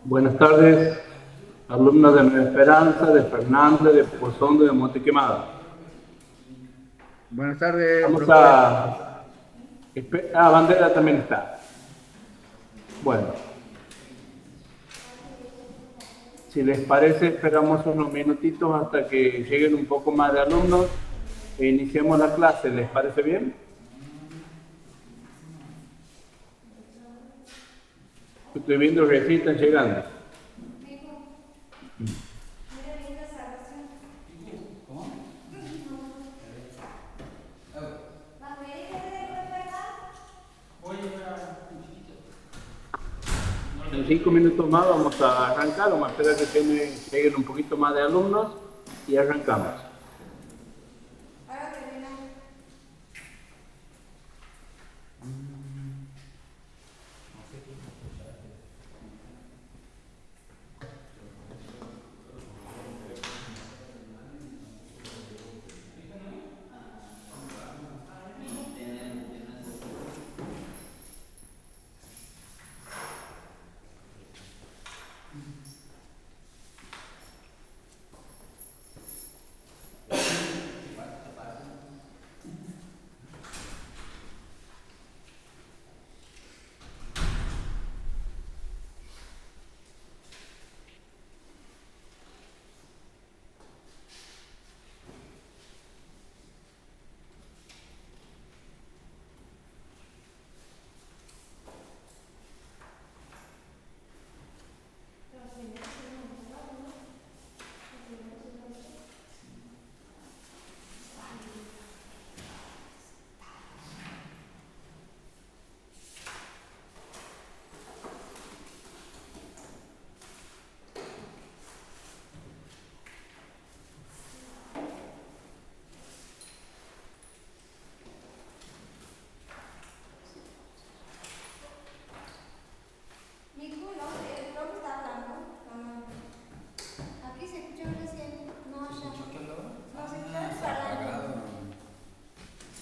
Buenas tardes, alumnos de Nueva Esperanza, de Fernández, de Pozondo, de Monte Quemado. Buenas tardes, Vamos profe. Bandera también está. Bueno, si les parece, esperamos unos minutitos hasta que lleguen un poco más de alumnos e iniciemos la clase. ¿Les parece bien? Estoy viendo que recién están llegando. En 5 minutos más vamos a arrancar, vamos a esperar que lleguen un poquito más de alumnos y arrancamos.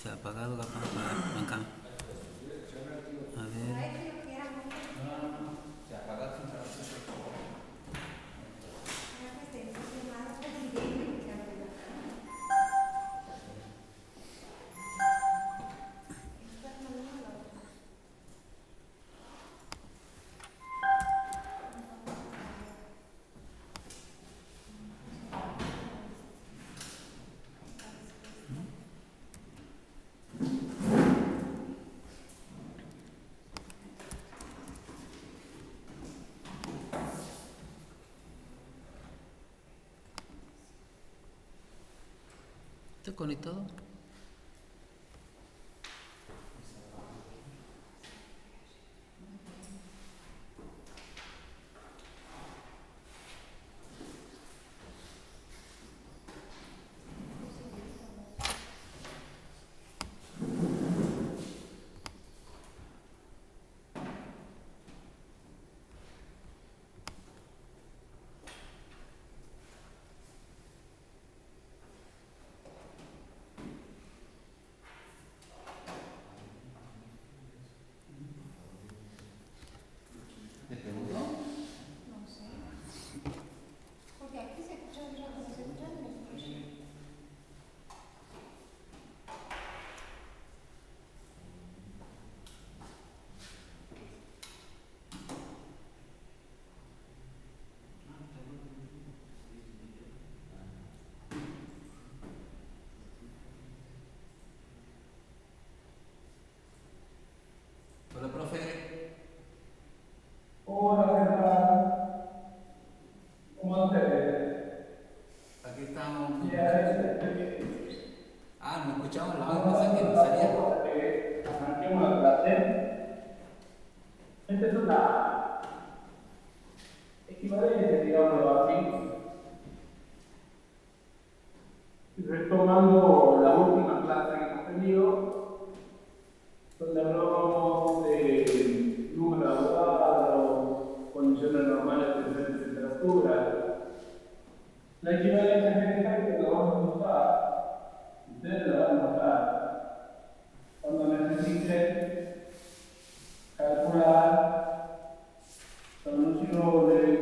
Se ha apagado la acá. A ver. ¿Está conectado? Hola, profe. Hola, ¿qué tal? ¿Cómo ustedes? Aquí estamos. Ya, No escuchamos la vez vamos a pasada que hacer un no salía. rato hasta que arranquemos la clase. Esta es una equivalencia, digámoslo así, retomando la última clase que hemos tenido, donde hablábamos de número de Avogadro, condiciones normales de presión y temperatura. La equivalencia general que la vamos a usar, ustedes la van a usar cuando necesiten calcular soluciones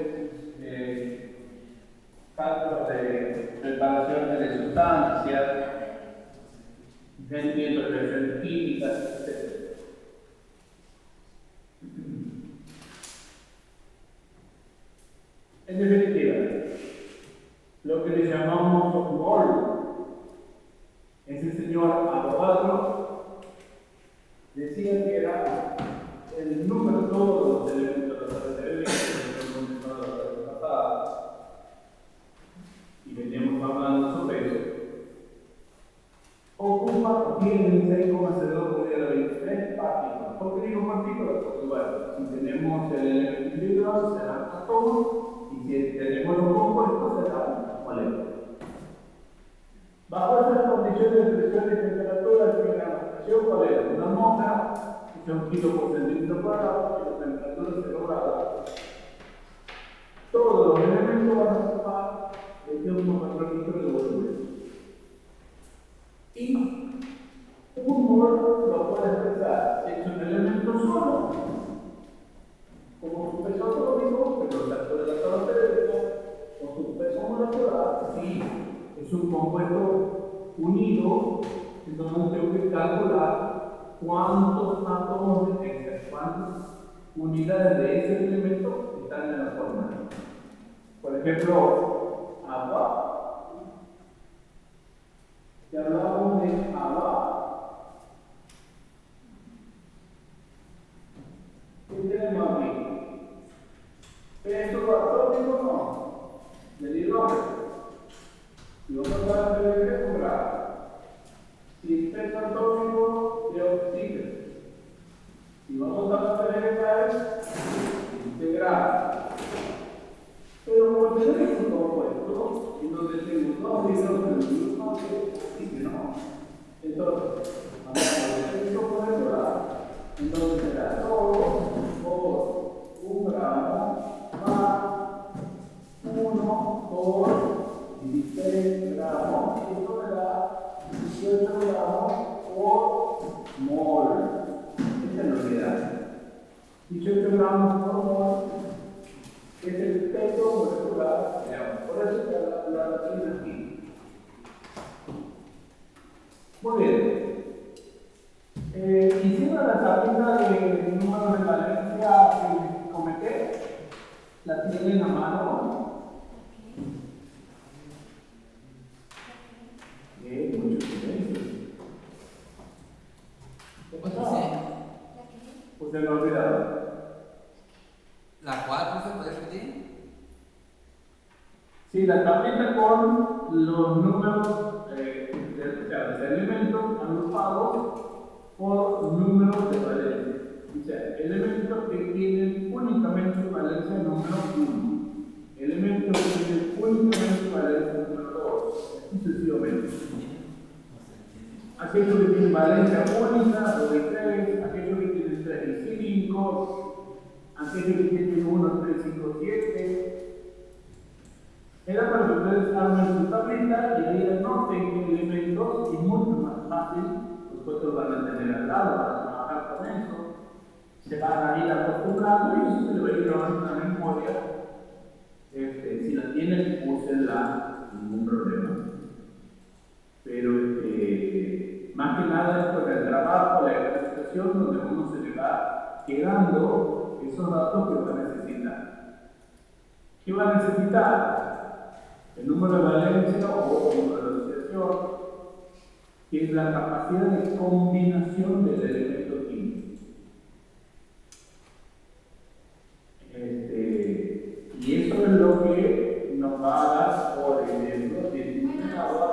decía que era el número de todos los elementos de la tabla que hemos mencionado la vez pasada, y veníamos hablando sobre eso, ocupa o tiene 6,02 unidades de 23 partículas. ¿Por qué digo partículas? Porque bueno, si tenemos el elemento individual será un átomo, y si tenemos los compuestos será una molécula. Bajo esas condiciones de presión y temperatura, tiene la presión, ¿cuál es? Una mosca, que es 1 kilo por centímetro cuadrado, y la temperatura 0 grados. Todos los elementos van a ocupar 21,4 litros de volumen. Y un mol lo puede expresar si es un elemento solo, como su peso atómico, que los actores de la tabla periódica, o su peso molecular, si es un compuesto unido, entonces tengo que calcular cuántos átomos de cuántas unidades de ese elemento están en la fórmula. Por ejemplo, agua. Si hablamos de agua, ¿qué tenemos aquí? Peso atómico no, del hidrógeno. Y vamos a hablar de grado. Si es peso atómico de oxígeno. Y vamos a hablar de vegetales integrales. Pero como tenemos un compuesto, en donde tenemos 2 hidrógenos y 1 oxígeno, entonces, vamos a ver esto molecular, entonces será todo por 1 gramo más 1 por 16 gramos, y esto me da 18 gramos por mol. Esta es la unidad. 18 gramos por mol es el peso molecular de agua. Por eso la tiene aquí. Muy bien. Hicimos la tablita de número de valencia que comenté. La tienen a mano. Mucho silencio. ¿Qué pasó? Pues se lo he olvidado. ¿La cual, profe, puedes repetir? Sí, la tablita con los números, o sea, los elementos agrupados por números de valencia. O sea, elementos que tienen únicamente valencia número 1, elementos que tienen únicamente valencia número 2, sucesivamente. Aquellos que tienen valencia única, 2 y 3, aquellos que tienen 3 y 5, aquellos que tienen 1, 3, 5, 7. Era para que ustedes armen su tablita y ahí anoten elementos, y mucho más fácil, ustedes van a tener al lado para trabajar con eso. Se van a ir acostumbrando y eso se le va a ir grabando en la memoria. Si la tienen, úsenla, ningún problema. Pero más que nada es por el trabajo, la ejercitación, donde uno se le va quedando esos datos que va a necesitar. ¿Qué va a necesitar? El número de valencia o el número de asociación, que es la capacidad de combinación del elemento químico. Y eso es lo que nos va a dar, por ejemplo, si el agua,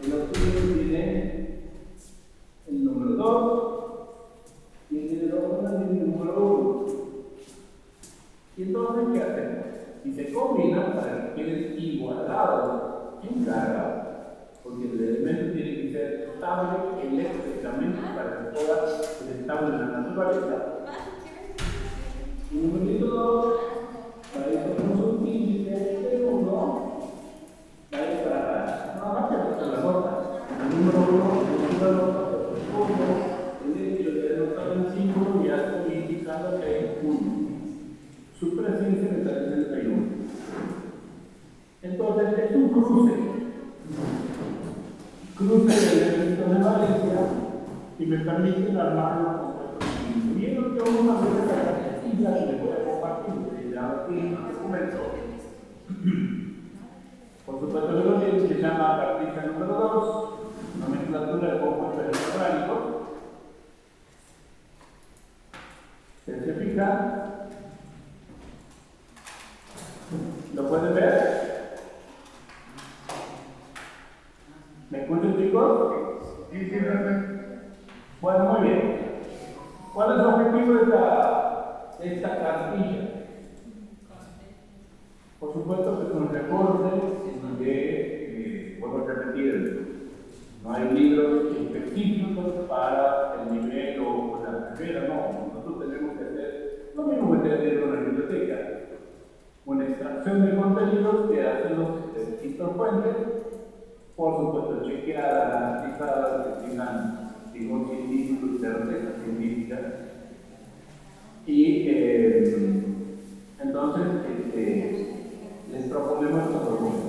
el oxígeno tiene el número 2 y el hidrógeno tiene el número 1. Y entonces, ¿qué hacemos? Si se combinan para que queden igualados en carga, porque el elemento tiene que ser estable eléctricamente para que pueda ser estable en la naturaleza. Y numerito 2, para eso tenemos un índice de 1, ahí para acá. Nada más que hacer la nota. El número 1, el número 2, el hecho de anotar en símbolo, ya estoy indicando que hay 1. Su presencia en el 31. Entonces es un cruce de elementos de valencia que me permiten armar los compuestos químicos. Y es lo que vamos a ver en la cartilla que les voy a compartir aquí en este documento. Por supuesto que lo que se llama cartilla número 2, nomenclatura de compuestos orgánicos. escuchan? ¿Lo pueden ver? ¿Me escuchan, chicos? Sí, sí, profe. Bueno, muy bien. ¿Cuál es el objetivo de esta cartilla? Por supuesto que es un reporte de, vuelvo a repetir, no hay libros específicos para el nivel o la carrera, no. Nosotros tenemos que hacer lo mismo que tener una biblioteca. Una extracción de contenidos que hacemos de distintas fuentes, por supuesto chequeadas, analizadas, que tengan rigor científico y certeza científica. Y entonces les proponemos esta propuesta.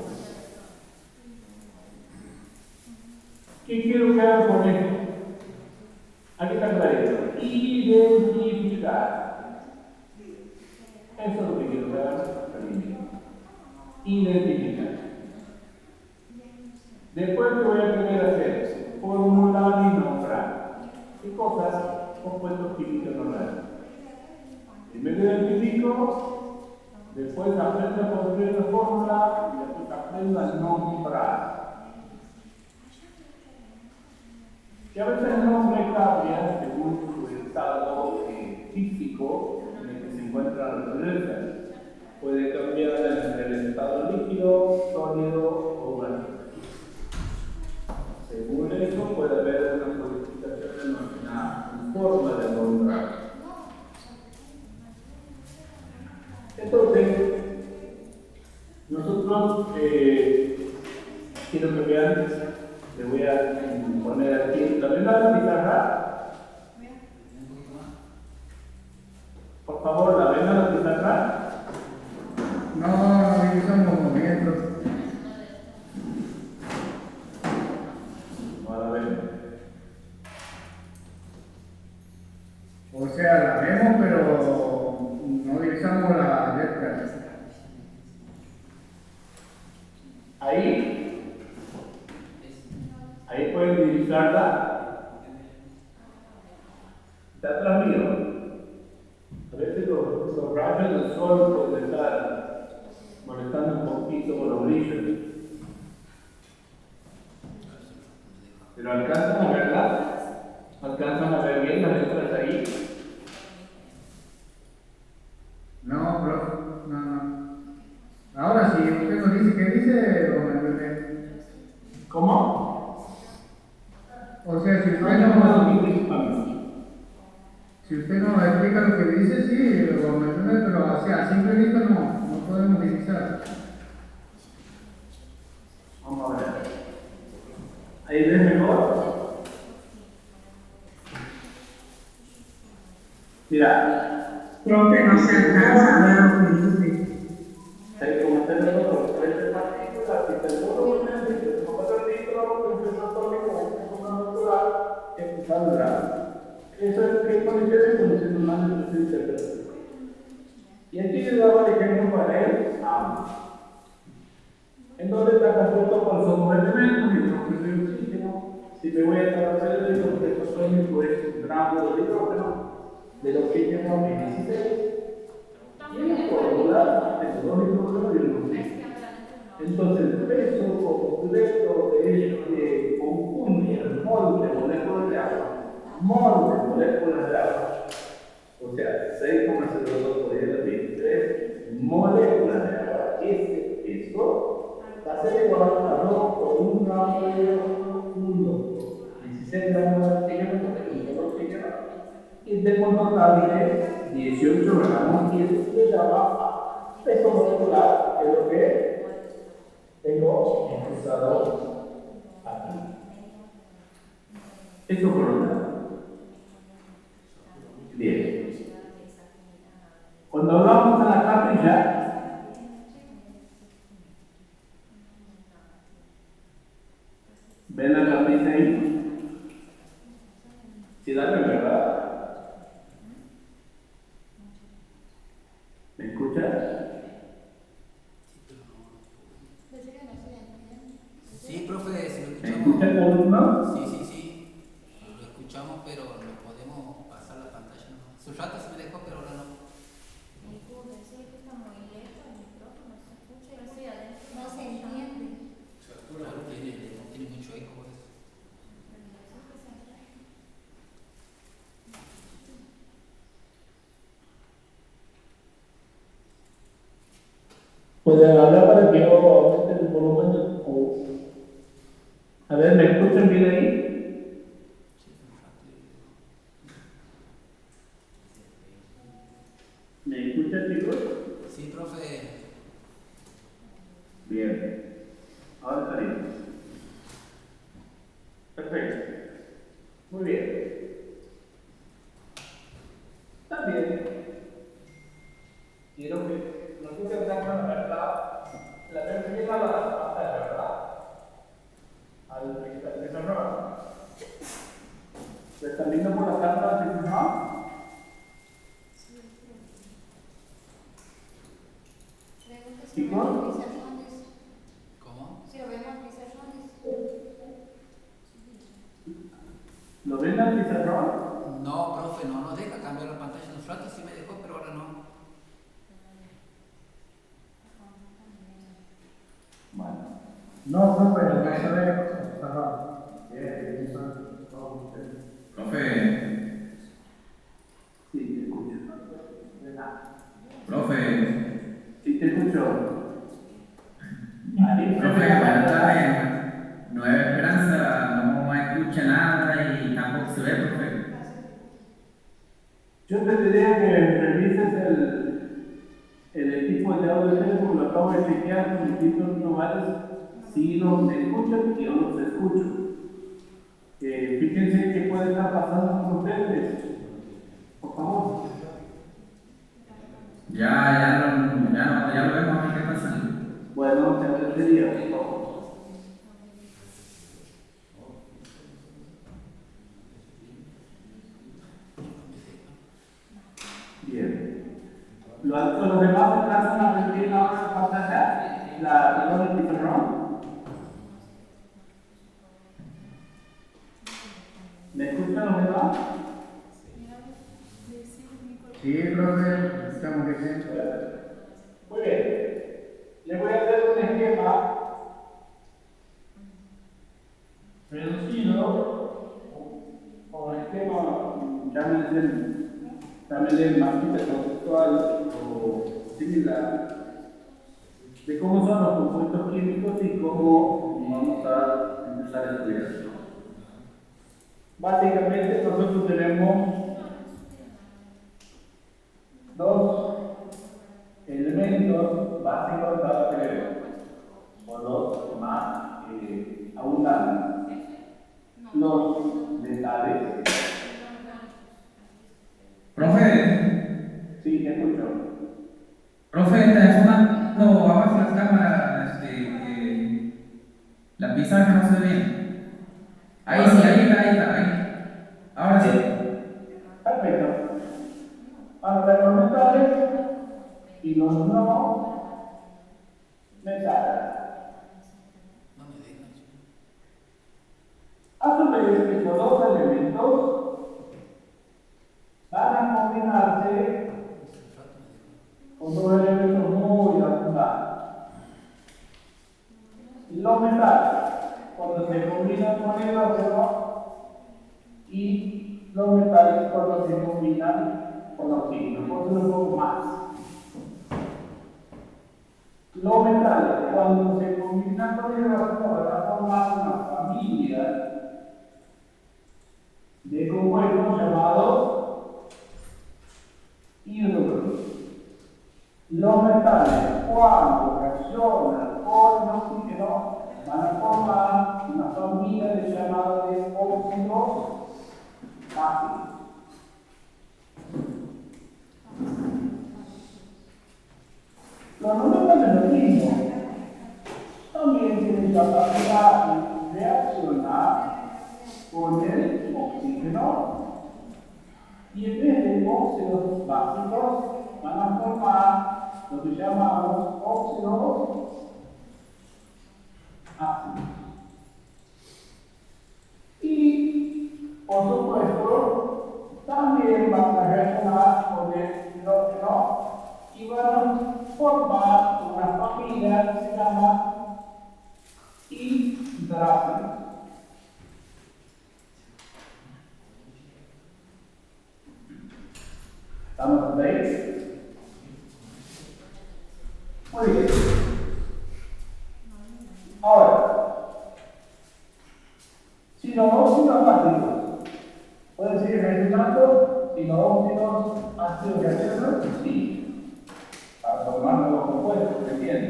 ¿Qué quiero que hagan con esto? Aquí está clarito. Identificar. Eso es lo que quiero que hagan. Identificar. Después que voy a tener que hacer formular y nombrar. ¿Qué cosas? Compuestos químicos normales. Primero identifico, después aprendo a construir la fórmula y después aprendo a nombrar. Que a veces el nombre cambia según su estado físico en el que se encuentra la naturaleza. Puede cambiar entre el estado líquido, sólido o gaseoso. Según eso puede haber una modificación en la forma de nombrar. Entonces, nosotros quiero que vean, le voy a poner aquí la pizarra. Por favor, la ven a la pizarra. No divisamos movimientos. No la ven. O sea, la vemos, pero no divisamos la letra. Ahí pueden divisarla. Está atrás mío. A veces los rayos del sol pueden estar molestando un poquito con los brillos. Pero alcanzan a verla. ¿Alcanzan a ver bien las letras ahí? No, profe, no. Ahora, si usted nos dice qué dice, lo me entiende. ¿Cómo? O sea, si usted si usted nos explica lo que dice, sí, lo me entiende, pero así, a simple vista no podemos divisar. Vamos a ver. ¿Ahí ves mejor? Mira. Profe, no se alcanza a ver lo que dice. Como tenemos tres partículas, y seguro que como partículas, que es atómico, natural, que saldrá. Eso es que condiciones humanas de interpretación. Y aquí le daba el ejemplo para él, agua. Entonces está compuesto por dos elementos, nitrógeno y oxígeno. Si me voy a tratar de compuesto atómico es un gramo de hidrógeno, del oxígeno es 16. Y en la fórmula tengo dos hidrógenos y un oxígeno. Entonces el peso completo de conjunto, el mol de moléculas de agua, o sea, 6,02 por 10⁻³ moléculas de agua. Ese peso va a ser igual a 2 por 1 gramo de hidrógeno, 16 gramos de oxígeno por el oxígeno, y tengo un total de 18 gramos, y eso se llama peso molecular, que es lo que tengo expresado aquí. Eso por un lado. Bien. Cuando hablamos de la capilla, ¿ven la capilla ahí? Sí, la ven, ¿verdad? ¿Me escuchas? Sí, profe, si lo ¿Me escuchamos. escuchas, alumno? Sí. Lo escuchamos, pero no podemos pasar la pantalla. ¿No? Su rato se me dejó, pero ahora no. Pueden hablar para que yo aumente el volumen A ver, ¿me escuchan bien ahí? ¿Me escuchan, chicos? Sí, profe. Bien. Ahora está bien. Perfecto. Muy bien. Está bien. Quiero que nos guste la verdad. La primera la pantalla, ¿verdad? Al pizarrón. ¿Se están viendo por la cámara del pizarrón? ¿Chicos? ¿Cómo? Si lo vemos pizarrones. ¿Lo ven al pizarrón? No, profe, no nos deja cambiar la pantalla. En un rato sí me dejó, pero ahora no. Bueno. No, profe, lo que se ve. Bien, Profe, Sí, te escucho. profe, Sí, te escucho. Ahí, profe, buenas tardes. Nueva Esperanza no escucha nada y tampoco se ve, profe. Yo te diría que revises el equipo de audio teléfono, lo acabo de chequear con distintos lugares, si los escuchan y yo los escucho. Fíjense qué puede estar pasando con ustedes, por favor. Ya lo vemos a ver qué pasa. Bueno, te agradecería, por favor. Bien. ¿Los demás alcanzan a recibir la hora de pantalla? ¿La del pizarrón? ¿Me escuchan los demás? Sí, profe, estamos bien. Muy bien. Les voy a hacer un esquema reducido o un esquema, llámenle maqueta conceptual o similar, de cómo son los compuestos químicos y cómo vamos a empezar a estudiar. Básicamente nosotros tenemos dos elementos básicos para tener, o los más abundantes, los metales. Profe, Sí, te escucho. profe, está sonando abajo la cámara, la pizarra no se ve bien. Ahí sí, ahí está, ahí. Ahora sí. Perfecto. Ahora los metales y los no metales. No me dejan. A su vez, estos dos elementos van a combinarse con dos elementos muy abundantes. Los metales, cuando se combinan con el hidrógeno, y los metales cuando se combinan con oxígeno. Por eso un poco más. Los metales, cuando se combinan con el hidrógeno, van a formar una familia de compuestos llamados hidrogenos. Los metales, cuando reaccionan con el oxígeno, van a formar una familia de llamados óxidos ácidos. Los no metales es lo mismo. También tienen capacidad de reaccionar con el oxígeno y en vez de óxidos básicos van a formar lo que llamamos óxidos ácidos. Y por supuesto también van a reaccionar con el hidrógeno y van a formar una familia que se llama hidrágeno. ¿Estamos ahí? Muy bien. quemando si los óxidos ácidos gaseosos? Sí, para formar nuevos compuestos, ¿se entiende?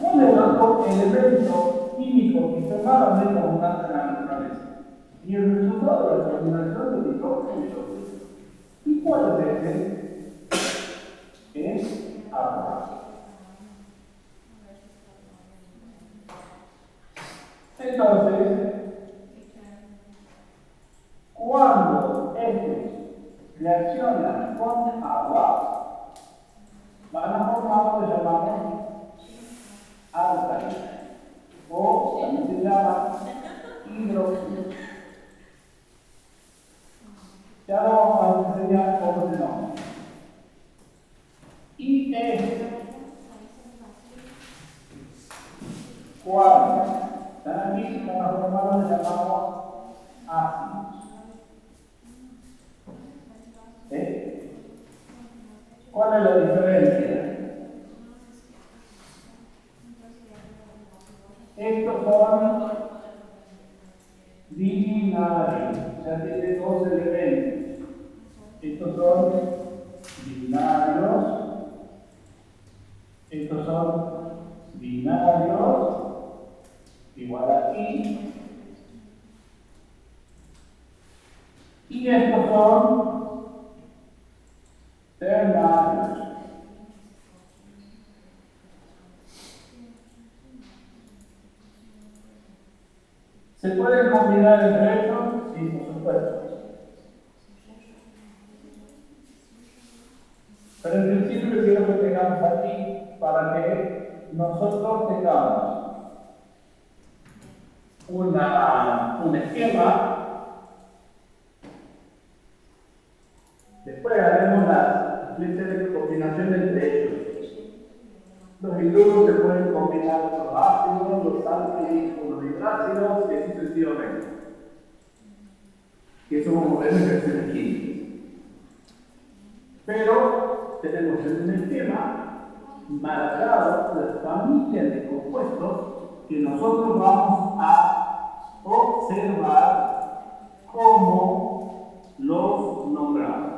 ¿Cuál es el elemento químico que es claramente abundante en la naturaleza? Y el resultado de la combinación de hidrógeno y oxígeno. ¿Y cuál es ese? Es agua. Entonces, cuando estos reaccionan con agua, van a formar lo que llamamos alcalina, o también se llama hidróxido. Ya lo vamos a enseñar cómo se nombra. Y cuando están aquí, van a formar lo que llamamos ácidos. ¿Cuál es la diferencia? Estos son binarios, o sea, tiene dos elementos. Estos son binarios, estos son binarios, igual aquí, y estos son ternarios. ¿Se pueden combinar entre ellos? Sí, por supuesto. Pero en principio quiero que tengamos aquí para que nosotros tengamos un esquema. Después haremos la flechas de combinación entre ellos. Los hidruros se pueden combinar con los ácidos, los álcalis con los hidrácidos y así sucesivamente. Que son modelos de reacciones químicas. Pero tenemos en un esquema marcado la familia de compuestos que nosotros vamos a observar como los nombramos.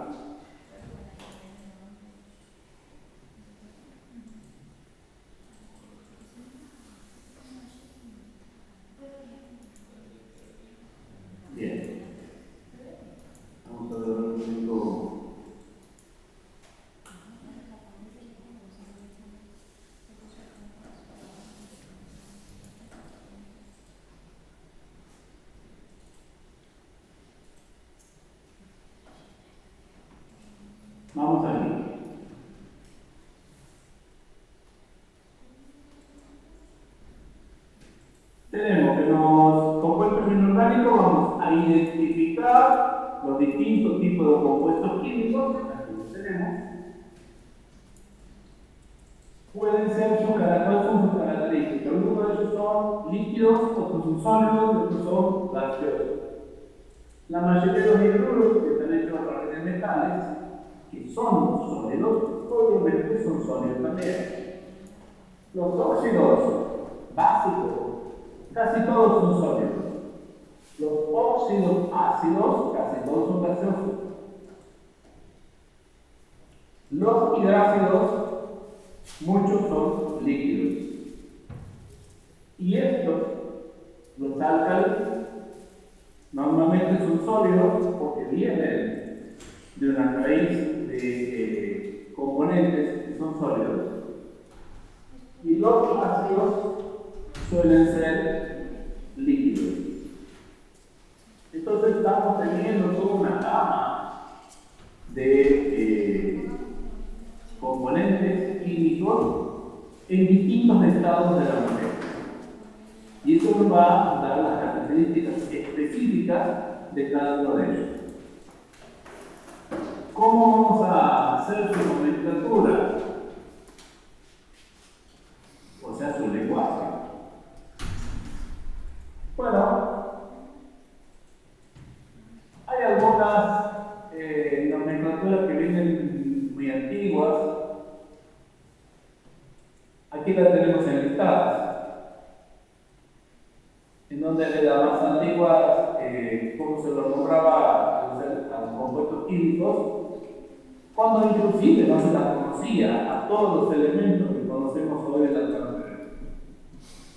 Bien. Vamos a ver un poquito. Vamos aquí. Tenemos que los compuestos inorgánicos vamos a identificar los distintos tipos de compuestos químicos, aquí los tenemos. Pueden ser sus características. Algunos de ellos son líquidos, otros son sólidos, otros son gaseosos. La mayoría de los hidruros que están hechos a través de metales, que son sólidos, obviamente son sólidos también. Los óxidos básicos, casi todos son sólidos. Los óxidos ácidos, casi todos son gaseosos. Los hidrácidos, muchos son líquidos. Y estos, los álcalis, normalmente son sólidos porque vienen de una raíz de componentes que son sólidos. Y los ácidos suelen ser líquidos. Entonces estamos teniendo toda una gama de componentes químicos en distintos estados de la materia. Y eso nos va a dar las características específicas de cada uno de ellos. ¿Cómo vamos a hacer su nomenclatura? O sea, su lenguaje. Bueno, hay algunas nomenclaturas que vienen muy antiguas. Aquí las tenemos enlistadas. En donde la más antigua antiguas, como se lo nombraba a los compuestos químicos, cuando inclusive no se la conocía a todos los elementos que conocemos hoy en la atmósfera,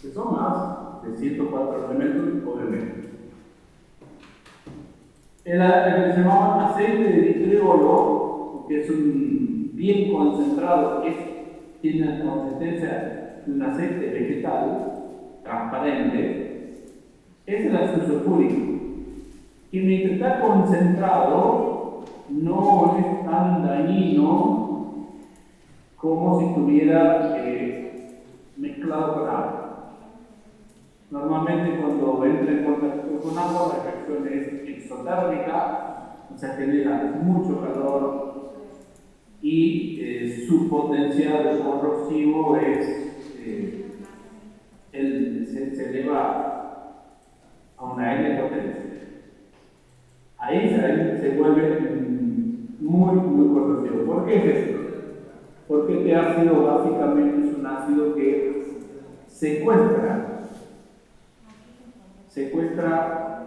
que son más de 104 elementos, obviamente. El que se llamaba aceite de vitriolo, que es un bien concentrado, que tiene la consistencia de un aceite vegetal transparente, es el ácido sulfúrico, que mientras está concentrado no es tan dañino como si estuviera mezclado con agua. Normalmente cuando entra en contacto con agua, la reacción es exotérmica, o sea, genera mucho calor y su potencial corrosivo se eleva a una N potencia. Ahí se vuelve muy corrosivo. ¿Por qué es esto? Porque este ácido básicamente es un ácido que secuestra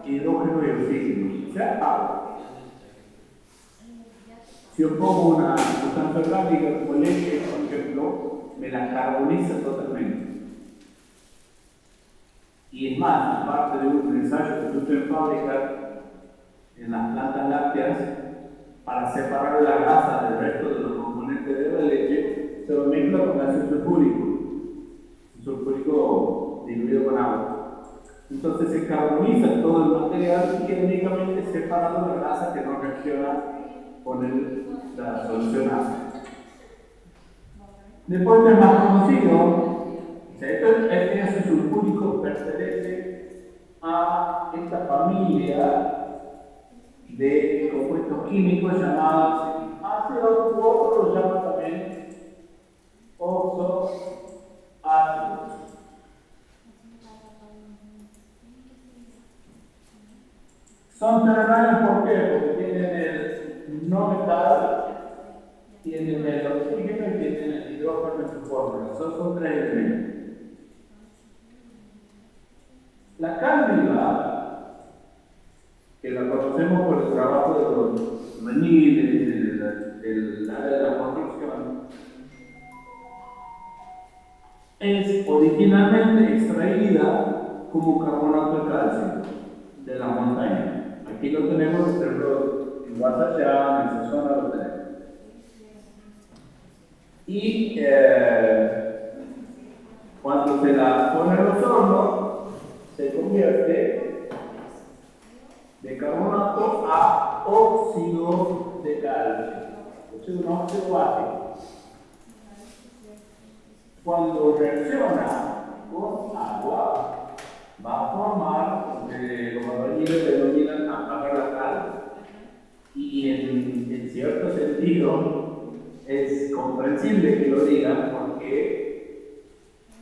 hidrógeno y oxígeno, o sea, agua. Si yo pongo una sustancia orgánica como leche, por ejemplo, me la carboniza totalmente. Y es más, aparte de un ensayo que se usa en fábrica, en las plantas lácteas, para separar la grasa del resto de los componentes de la leche, se lo mezcla con ácido sulfúrico diluido con agua. Entonces se carboniza todo el material y queda únicamente separado la grasa que no reacciona con la solución ácida. Después del más conocido, este ácido sulfúrico pertenece a esta familia de compuestos químicos llamados ácidos, u otros lo llaman también oxoácidos. Son terrenales, ¿por qué? Porque tienen el no metal, tienen el oxígeno y tienen el hidrógeno en su fórmula. Son tres elementos. La cándida, que la conocemos por el trabajo de los albañiles, del área de la construcción, es originalmente extraída como carbonato de calcio de la montaña. Aquí lo tenemos, por ejemplo, en Guasayán, en esa zona lo tenemos. Y cuando se la pone en los hornos, se convierte de carbonato a óxido de calcio. Es un óxido básico. Cuando reacciona con agua, va a formar lo que los albañiles denominan apagar la cal. Y en cierto sentido es comprensible que lo digan porque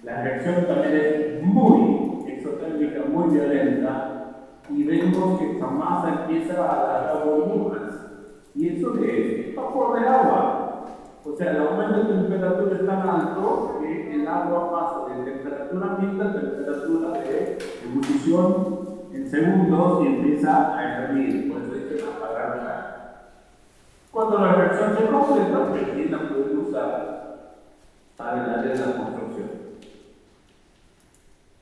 la reacción también es muy exotérmica, muy violenta, y vemos que esta masa empieza a dar burbujas. ¿Y eso qué es? Vapor de agua. O sea, el aumento de temperatura es tan alto que el agua pasa de temperatura ambiente a temperatura de ebullición en segundos y empieza a hervir. Por eso hay que apagar la cal. Cuando la reacción se completa, recién la pueden usar para el área de la construcción.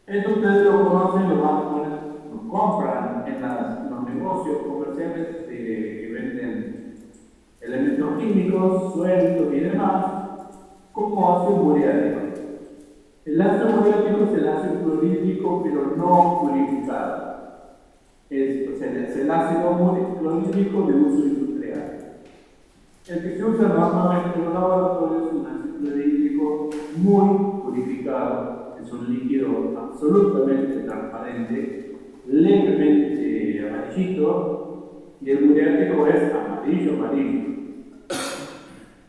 Esto ustedes lo conocen, lo compran en los negocios comerciales que venden elementos químicos, sueltos y demás, como ácido muriático. El ácido muriático es el ácido clorhídrico, pero no purificado. Es el ácido clorhídrico de uso industrial. El que se usa normalmente en los laboratorios es un ácido clorhídrico muy purificado, es un líquido absolutamente transparente, levemente amarillito, y el muriático es amarillo.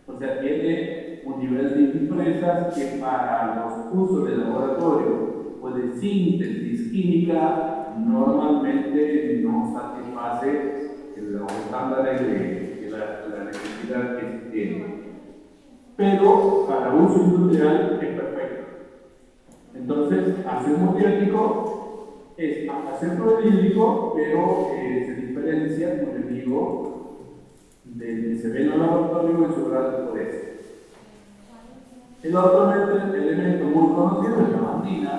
O sea, tiene un nivel de impurezas que para los usos de laboratorio o de síntesis química normalmente no satisface los estándares de la necesidad que se tiene. Pero para uso industrial es perfecto. Entonces, ácido muriático es acento hídrico, pero se diferencia, como les digo, del que se ve en el laboratorio en su grado de pureza. El otro elemento muy conocido es la bandina,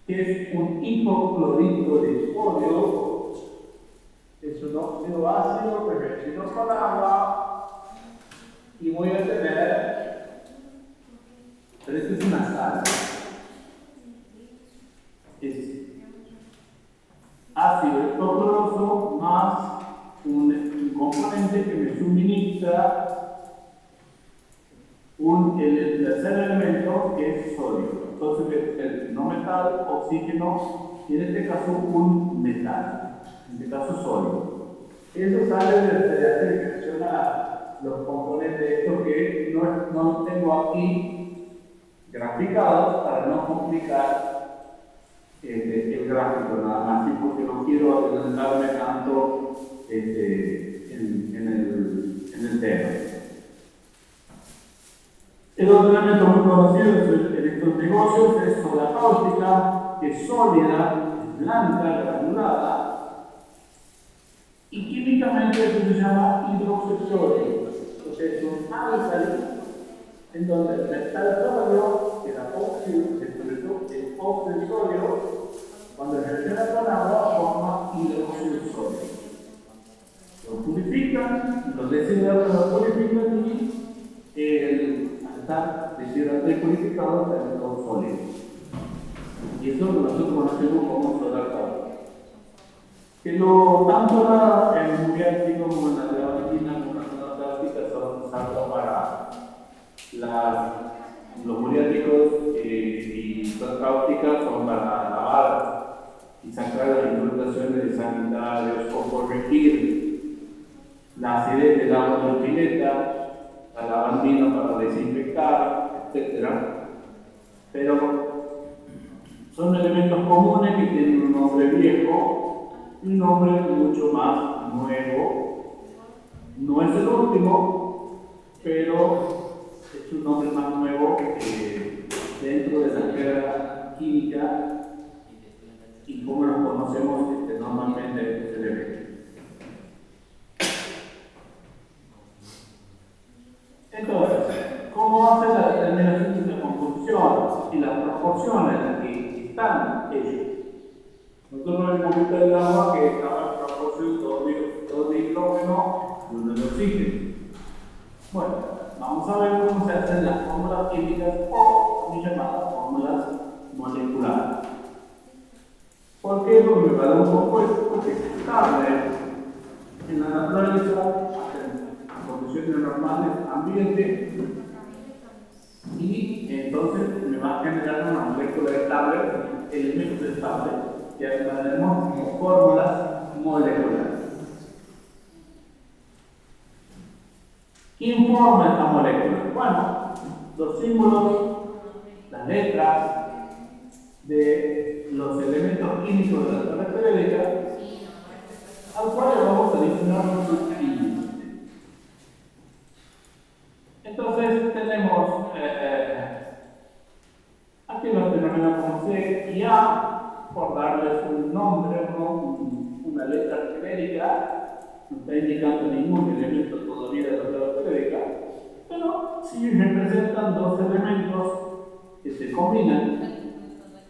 que es un hipoclorito de sodio, es un óxido ácido reacciona con agua, y voy a tener, pero esto es una sal, es ácido hipocloroso más un componente que me suministra el tercer elemento, que es sodio. Entonces, el no metal, oxígeno, y en este caso un metal, en este caso sodio. Eso sale de la menciona los componentes, esto que no tengo aquí graficados para no complicar el gráfico nada más, y porque no quiero adelantarme tanto en el tema. El otro elemento muy conocido en estos negocios es soda cáustica, que es sólida, es blanca, granulada, y químicamente eso se llama hidroxesodio. Entonces es un álcali, en donde está el sodio, el óxido de sodio, cuando se reacciona con agua, forma hidróxido de sodio. Lo purifican, los deshidratan, lo purifican y al estar deshidratado y purificado tenemos todo sólido. Y eso nosotros conocemos como soda cáustica. Que tanto en muriático como en la lavandina como en la soda cáustica son usados para los muriáticos y soda cáustica son para lavar y sacar las inundaciones sanitarias o corregir la acidez del agua de pileta, la lavandina para desinfectar, etc. Pero son elementos comunes que tienen un nombre viejo y un nombre mucho más nuevo. No es el último, pero es un nombre más nuevo dentro de la carrera química y como los conocemos normalmente estos elementos. Entonces, ¿cómo hace la determinación de la composición y las proporciones en las que están ellos? Nosotros hemos visto el agua que estaba en proporción 2 de hidrógeno y 1 de oxígeno. Bueno, vamos a ver cómo se hacen las fórmulas químicas o también llamadas fórmulas moleculares. ¿Por qué? Porque me parece un compuesto porque es estable en la naturaleza, en condiciones normales, ambiente, y entonces me va a generar una molécula estable, elementos estables, que tenemos como fórmulas moleculares. ¿Quién forma esta molécula? Bueno, los símbolos, las letras de los elementos químicos de la tabla periódica, al cual le vamos a definir sus índices. Entonces tenemos aquí lo denominamos C y A, por darles un nombre, una letra genérica. No está indicando ningún elemento todavía de la tabla periódica, pero sí representan dos elementos que se combinan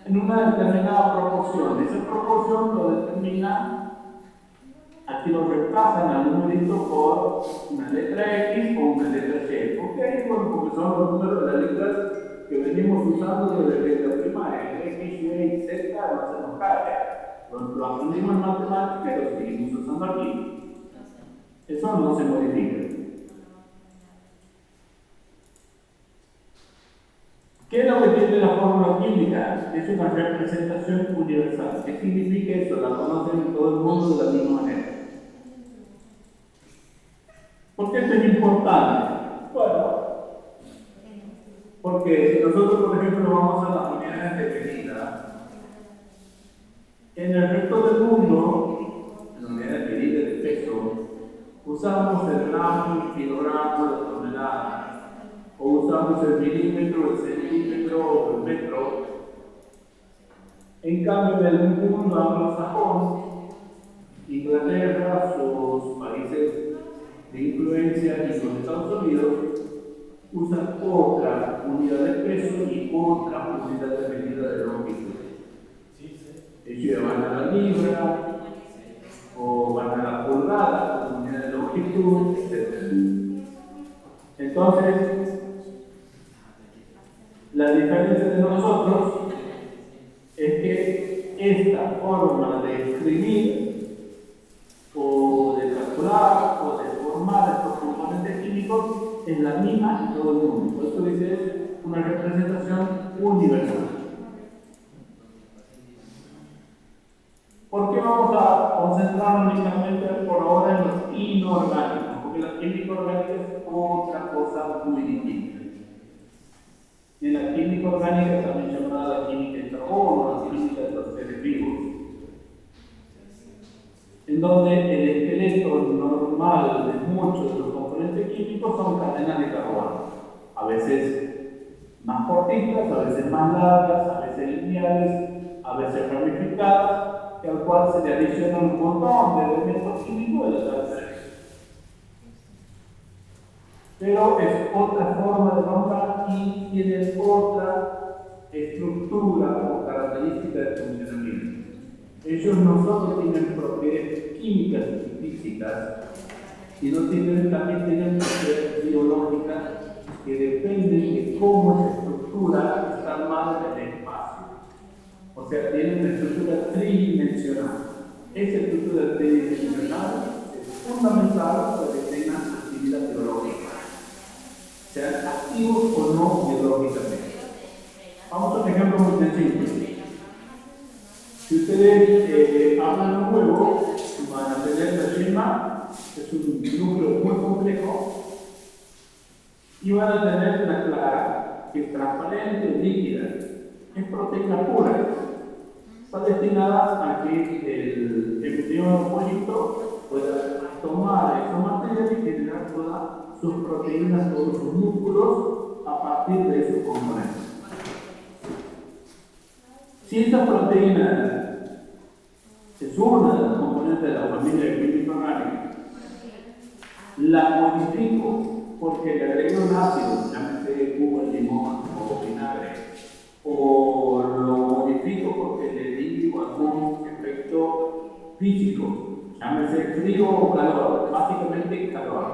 en una determinada proporción. Esa proporción lo determina, aquí lo reemplazan al numerito por una letra X o una letra Y. ¿Por qué? Bueno, porque son los números de las letras que venimos usando desde la primaria. X, Y, Z, no se nos cae. Lo aprendimos en matemáticas y lo seguimos usando aquí. Eso no se modifica. ¿Qué es lo que tiene la fórmula química? Es una representación universal. ¿Qué significa eso? La conocen todo el mundo de la misma manera. ¿Por qué esto es importante? Bueno, porque si nosotros, por ejemplo, vamos a las unidades de medida, en el resto del mundo, en unidades de medida de peso, usamos el gramo, el kilogramo, la tonelada, o usamos el milímetro, el centímetro o el metro. En cambio, en el mundo anglosajón, Inglaterra, sus países de influencia y los Estados Unidos usan otra unidad de peso y otra unidad de medida de longitud. Ellos ya van a la libra o van a la pulgada como unidad de longitud, etc. Entonces, la diferencia de nosotros es que esta forma de escribir o de calcular o de formar estos componentes químicos es la misma en todo el mundo. Por eso dice una representación universal. ¿Por qué vamos a concentrarnos únicamente por ahora en los inorgánicos? Porque la química orgánica es otra cosa muy distinta. En la química orgánica, también llamada la química del carbono, la química de los seres vivos, en donde el esqueleto normal de muchos de los componentes químicos son cadenas de carbono, a veces más cortitas, a veces más largas, a veces lineales, a veces ramificadas, y al cual se le adicionan un montón de elementos químicos de la tercera. Pero es otra forma de nombrar y tiene otra estructura o característica de funcionamiento. Ellos no solo tienen propiedades químicas y físicas, sino también tienen propiedades biológicas que dependen de cómo esa estructura está armada en el espacio. O sea, tienen una estructura tridimensional. Esa estructura tridimensional es fundamental para que tengan actividad biológica, sean activos o no biológicamente. Vamos a un ejemplo muy sencillo. Si ustedes hablan un huevo, van a tener la yema, es un núcleo muy complejo, y van a tener la clara, que es transparente, líquida, es proteína pura. Está destinada a que el embrión o pollito pueda tomar esa materia y generar todas sus proteínas, todos sus músculos a partir de esos componentes. Si esa proteína es una de las componentes de la familia química orgánica, la modifico porque le agrego un ácido, llámese jugo de limón o vinagre, o lo modifico porque le di algún efecto físico, llámese frío o calor, básicamente calor.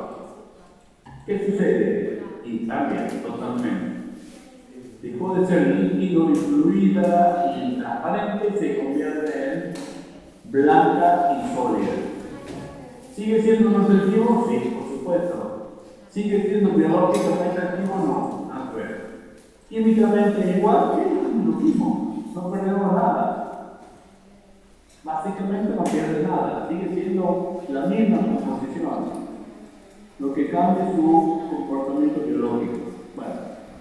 ¿Qué sucede? Y cambia totalmente. Dejó de ser líquido y fluida y transparente y se convierte en blanca y sólida. ¿Sigue siendo nutritivo? Sí, por supuesto. ¿Sigue siendo biológicamente activo? No, nada que ver. Químicamente igual, sí, lo mismo, no perdemos nada. Básicamente no pierde nada, sigue siendo la misma composición. Lo que cambia es su comportamiento biológico. Bueno,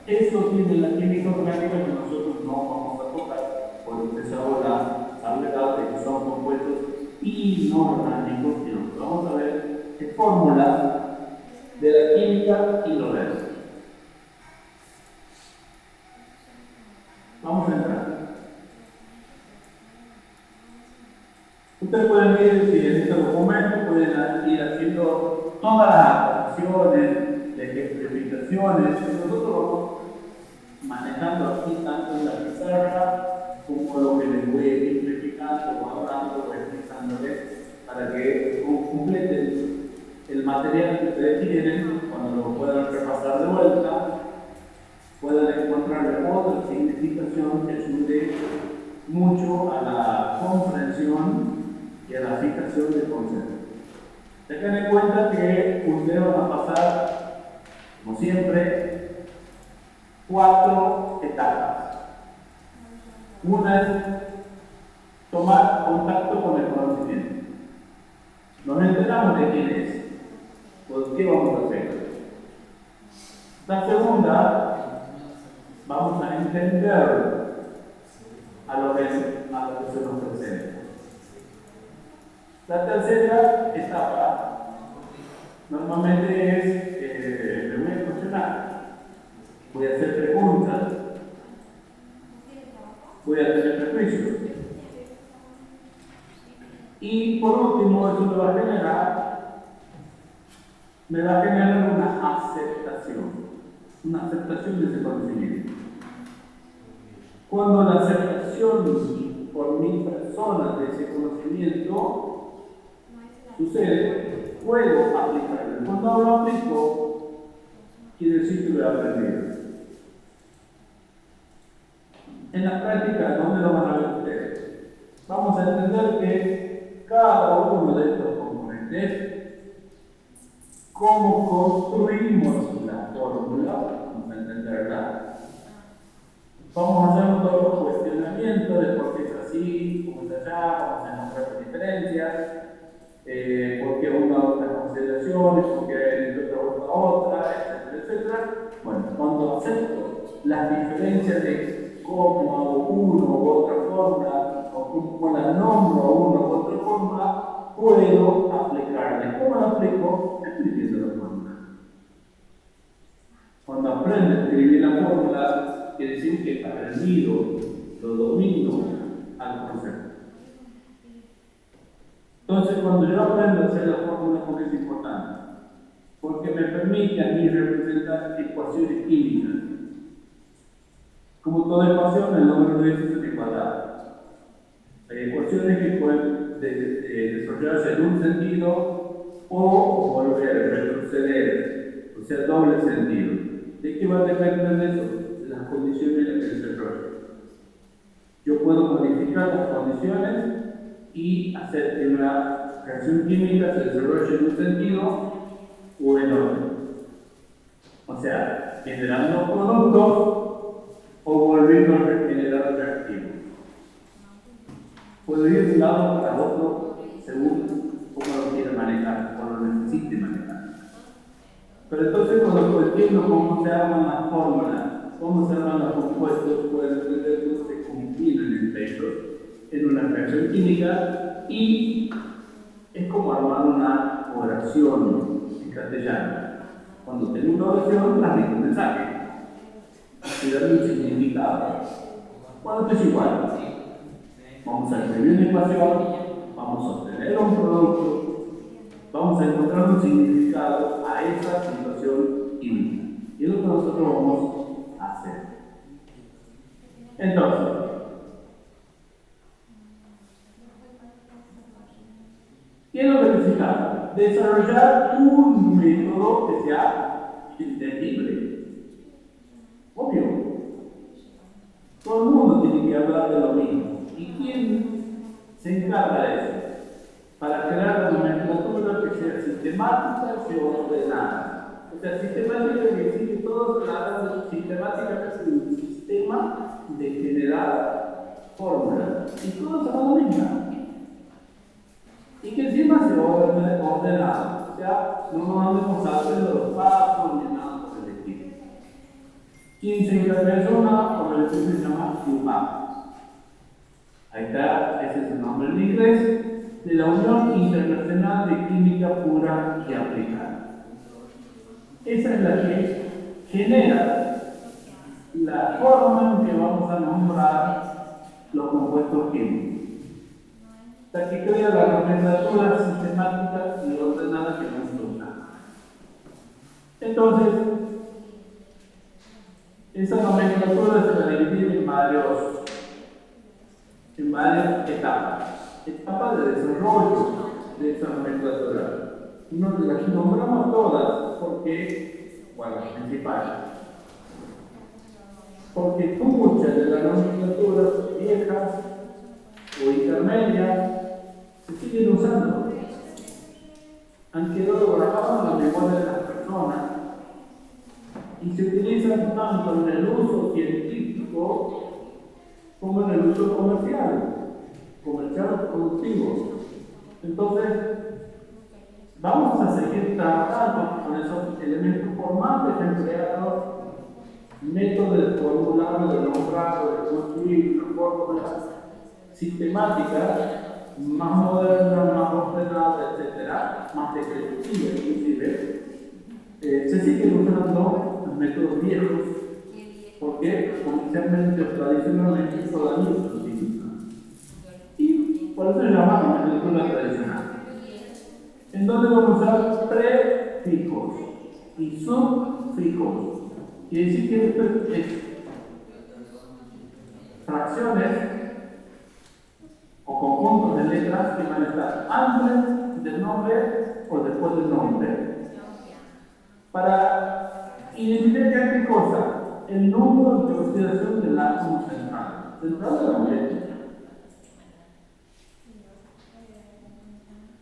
eso tiene la química orgánica que nosotros no vamos a tocar, porque empezamos la salvedad de que son compuestos inorgánicos, y lo que vamos a ver es fórmulas de la química inorgánica. Vamos a entrar. Ustedes pueden ver si en este documento pueden ir haciendo todas las adaptaciones, las ejemplificaciones que nosotros vamos manejando aquí, tanto en la pizarra como lo que les voy ejemplificando o hablando o explicándoles para que completen el material que ustedes tienen cuando lo puedan repasar de vuelta, puedan encontrarle otra significación que ayude mucho a la comprensión y a la fijación del concepto. Tengan en cuenta que ustedes van a pasar, como siempre, 4 etapas. Una es tomar contacto con el conocimiento. Nos enteramos de quién es, pues qué vamos a hacer. La segunda, vamos a entender a lo que se nos presenta. La tercera etapa normalmente es, me voy a cuestionar, voy a hacer preguntas, voy a tener prejuicios. Y por último, eso me va a generar una aceptación de ese conocimiento. Cuando la aceptación por mi persona de ese conocimiento sucede, puedo aplicarlo. Cuando lo aplico, quiere decir que lo he aprendido. En la práctica, ¿dónde lo van a ver ustedes? Vamos a entender que cada uno de estos componentes, cómo construimos la fórmula, vamos a entenderla. Vamos a hacer todos los cuestionamientos de por qué es así, cómo es allá, vamos a encontrar las diferencias, por qué una u otra consideraciones, por qué entre otra, etcétera, etcétera. Bueno, cuando acepto las diferencias de cómo hago uno u otra fórmula, o cómo la nombro una u otra fórmula, puedo aplicarle. ¿Cómo lo aplico? Escribiendo la fórmula. Cuando aprendo a escribir la fórmula, quiere decir que he aprendido, lo domino al concepto. Entonces, cuando yo aprendo a hacer la fórmula, ¿por qué es importante? Porque me permite a mí representar ecuaciones químicas. Como toda ecuación, el número de veces es igualdad. Hay ecuaciones que pueden desarrollarse en un sentido o volver a retroceder, o sea, doble sentido. ¿De qué va a depender de eso? De las condiciones en las que se desarrolla. Yo puedo modificar las condiciones y hacer que una reacción química se desarrolle en un sentido o en otro. O sea, generando productos o volviendo a generar reactivos. Puedo ir de un lado para otro según cómo lo quiera manejar o lo necesite manejar. Pero entonces cuando entiendo cómo se arman las fórmulas, cómo se arman los compuestos, puedo entender cómo se combinan entre ellos en una reacción química y es como armar una oración en castellano. Cuando tengo una oración, transmito un mensaje y darle un significado. Bueno, es igual. Vamos a escribir una ecuación, vamos a obtener un producto, vamos a encontrar un significado a esa situación química. Y es lo que nosotros vamos a hacer. Entonces, ¿qué es lo que necesitamos? Desarrollar un método que sea entendible. Obvio. Todo el mundo tiene que hablar de lo mismo. ¿Y quién se encarga de eso? Para crear una nomenclatura que sea sistemática y ordenada. O sea, sistemática que exige todos la sistemática es un sistema de generar fórmulas. Y todos son lo mismo. Y que encima se ordenado. O sea, no nos andemos haciendo los pasos ni nada por el estilo. ¿Quién se encarga de eso? Por el estilo se llama QMAP. Ahí está, ese es el nombre en inglés, de la Unión Internacional de Química Pura y Aplicada. Esa es la que genera la forma en que vamos a nombrar los compuestos químicos. La que crea la nomenclatura sistemática y ordenada que nos usa. Entonces, esa nomenclatura se va a dividir en varias etapas. Etapas de desarrollo de esa nomenclatura. Las nombramos todas porque, bueno, las principales. Porque muchas de las nomenclaturas viejas o intermedias se siguen usando. Han quedado grabadas en la memoria de las personas y se utilizan tanto en el uso científico como en el uso comercial productivo. Entonces, vamos a seguir trabajando con esos elementos formales empleados, métodos de formular, de nombrar, de construir una fórmula sistemática, más moderna, más ordenada, etc., más descriptiva inclusive. Se siguen usando los métodos viejos porque comercialmente o tradicionalmente todavía se utilizan. Y por eso se llama nomenclatura tradicional. En donde vamos a usar prefijos y sufijos. Quiere decir que es fracciones o conjuntos de letras que van a estar antes del nombre o después del nombre para identificar qué cosa, el número de oxidación del átomo central de la molécula.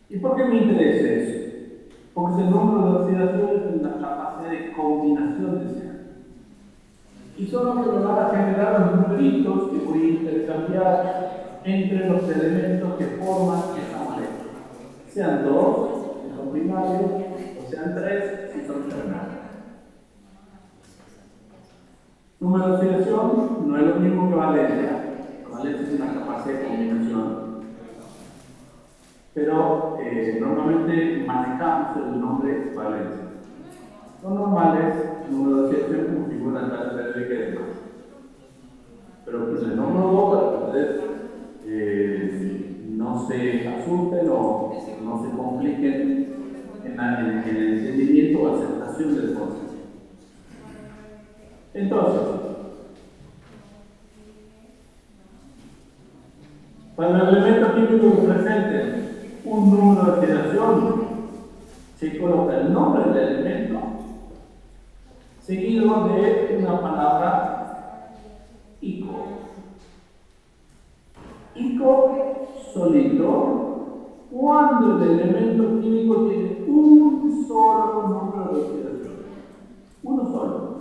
¿Y por qué me interesa eso? Porque el número de oxidación es la capacidad de combinación de ese átomo. Y son los que me van a generar los numeritos que voy a intercambiar entre los elementos que forman esta molécula. Sean 2, si son primarios, o sean 3, si son ternarios. Número de oxidación no es lo mismo que valencia. La valencia es una capacidad de combinación. Pero normalmente manejamos el nombre valencia. Son normales, número de oxidación como figura en tal vez que demás. Pero pues el número 2 para que ustedes no se asusten o no se compliquen en el entendimiento o aceptación del concepto. Entonces, cuando el elemento químico presente un número de oxidación, se coloca el nombre del elemento seguido de una palabra ico. Ico solito cuando el elemento químico tiene un solo número de oxidación. Uno solo.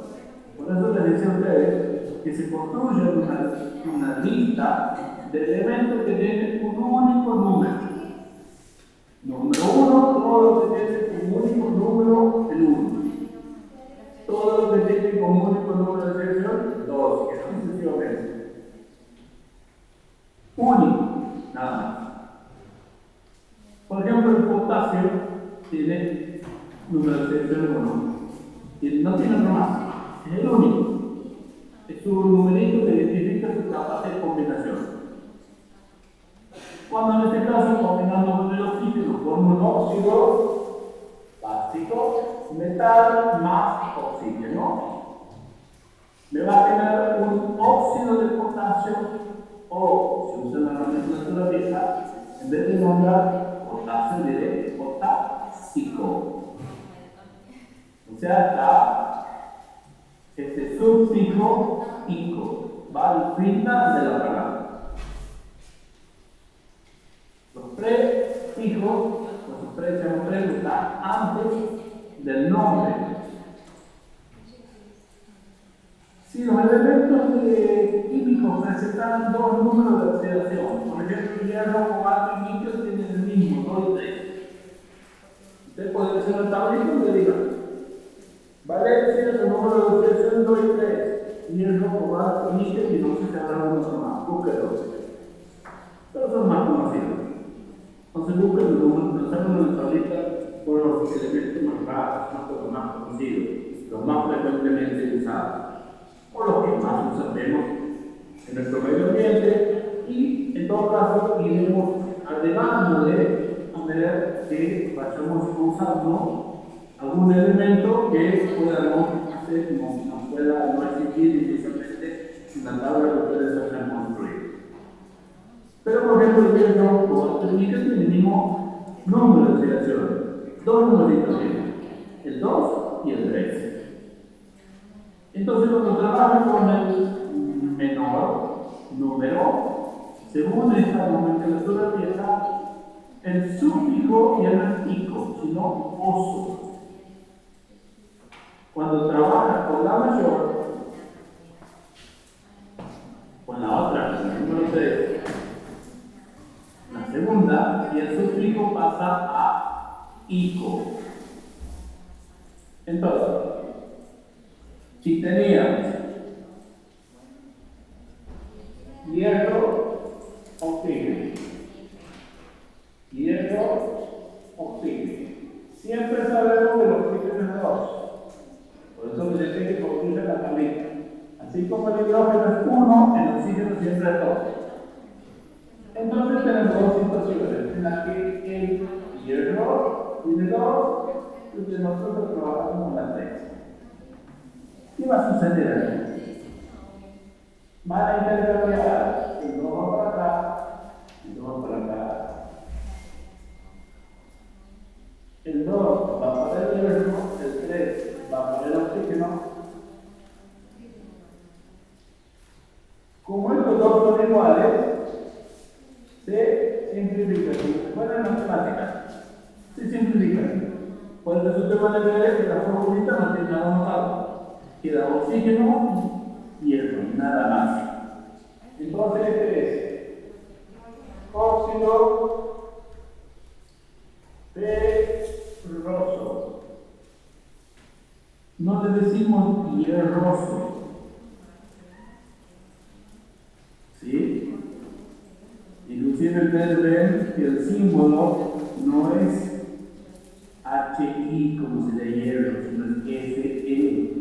Por eso les decía a ustedes que se construye una lista de elementos que tienen un único número. Número 1, todo lo que tiene como único número, el 1. Todo lo que tiene como único número de sección, 2, que no sucesivamente. Único, nada más. Por ejemplo, el potasio tiene número de sección 1. Y no tiene otro más, es el único. Es un numerito que identifica su capacidad de combinación. Cuando en este caso, combinando con el oxígeno, forma un óxido básico, metal más oxígeno, me va a generar un óxido de potasio, o si usa la nomenclatura vieja, en vez de nombrar potasio, diré potásico. O sea, está este sufijo ico, va al final de la palabra. Los prefijos, los prefijos están antes del nombre. Si los elementos químicos presentan dos números de oxidación, por ejemplo, hierro, cobalto y níquel tienen el mismo, 2 y 3. Usted puede hacer una tablita y le diga, valencia, su número de oxidación 2 y 3. Hierro, cobalto y níquel, y no sé si habrá uno más, búsquelo. Pero son más conocidos. Entonces busquen los términos de tablita por los elementos más raros, los más conocidos, los más frecuentemente usados, o los que más usamos en nuestro medio ambiente, y en todo caso iremos agregándole a medida que vayamos usando algún elemento que podamos hacer, no pueda no existir inicialmente en la tabla que ustedes hayan construido. Pero por ejemplo, el hierro cobalto y níquel tiene el mismo número de oxidación. Dos numeritos tienen, el 2 y el 3. Entonces, cuando trabajan con el menor número, según esta nomenclatura vieja, el sufijo ya no es ico, sino oso. Cuando trabaja con la mayor, con la otra, con el número 3, la segunda, y el sufijo pasa a ico. Entonces, si teníamos hierro, oxígeno, siempre sabemos que el oxígeno es 2. Por eso me decía que construye la tablita. Así como el hidrógeno es 1, el oxígeno siempre es 2. Entonces tenemos dos situaciones. de nosotros trabajamos con la 3. ¿Qué va a suceder aquí? Van a intercambiar el 2 va para acá, el 2 para acá. El 2 va para el hierro, el 3 va para el oxígeno. Como estos dos son iguales, se simplifica. Bueno, en matemáticas, se simplifica. Por el resultado van a ver que la formulita no tiene nada notado. Queda oxígeno y hierro, nada más. Entonces este es óxido ferroso. No le decimos hierroso. ¿Sí? Inclusive ustedes ven que el símbolo no es HI como se de hierro, sino es FE.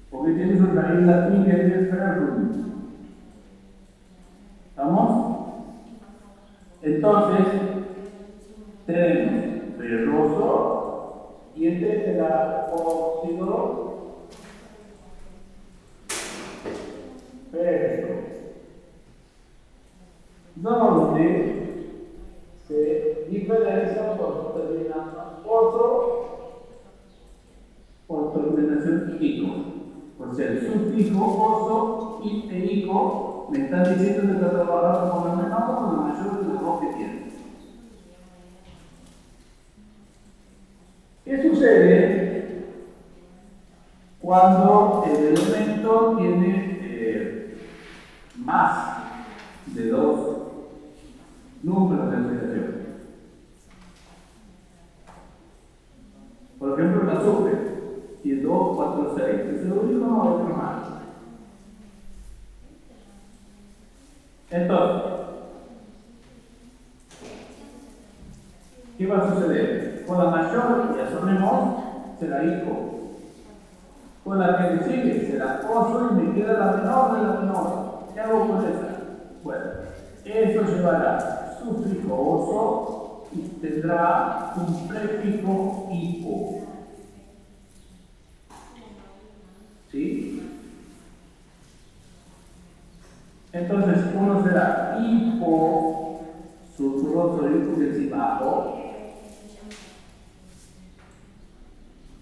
Porque tiene su raíz latín que es ferrum. ¿Estamos? Entonces, tenemos ferroso y este será óxido ferro, donde se diferencia por terminación por terminación ico. O sea, el sufijo oso y ico me están diciendo que está trabajando con la menor o con la mayor de los dos que tiene. ¿Qué sucede cuando el elemento tiene más de 2 números de oxidación? Por ejemplo, el azufre tiene 2, 4, 6. Es el único no hay otro más. Entonces, ¿qué va a suceder? Con la mayor, ya sabemos, será hijo. Con la que le sigue será oso y me queda la menor de la menor. ¿Qué hago con esa? Bueno, eso llevará sufijo oso y tendrá un prefijo hipo. ¿Sí? Entonces, uno será hipo sulfuroso y bajo.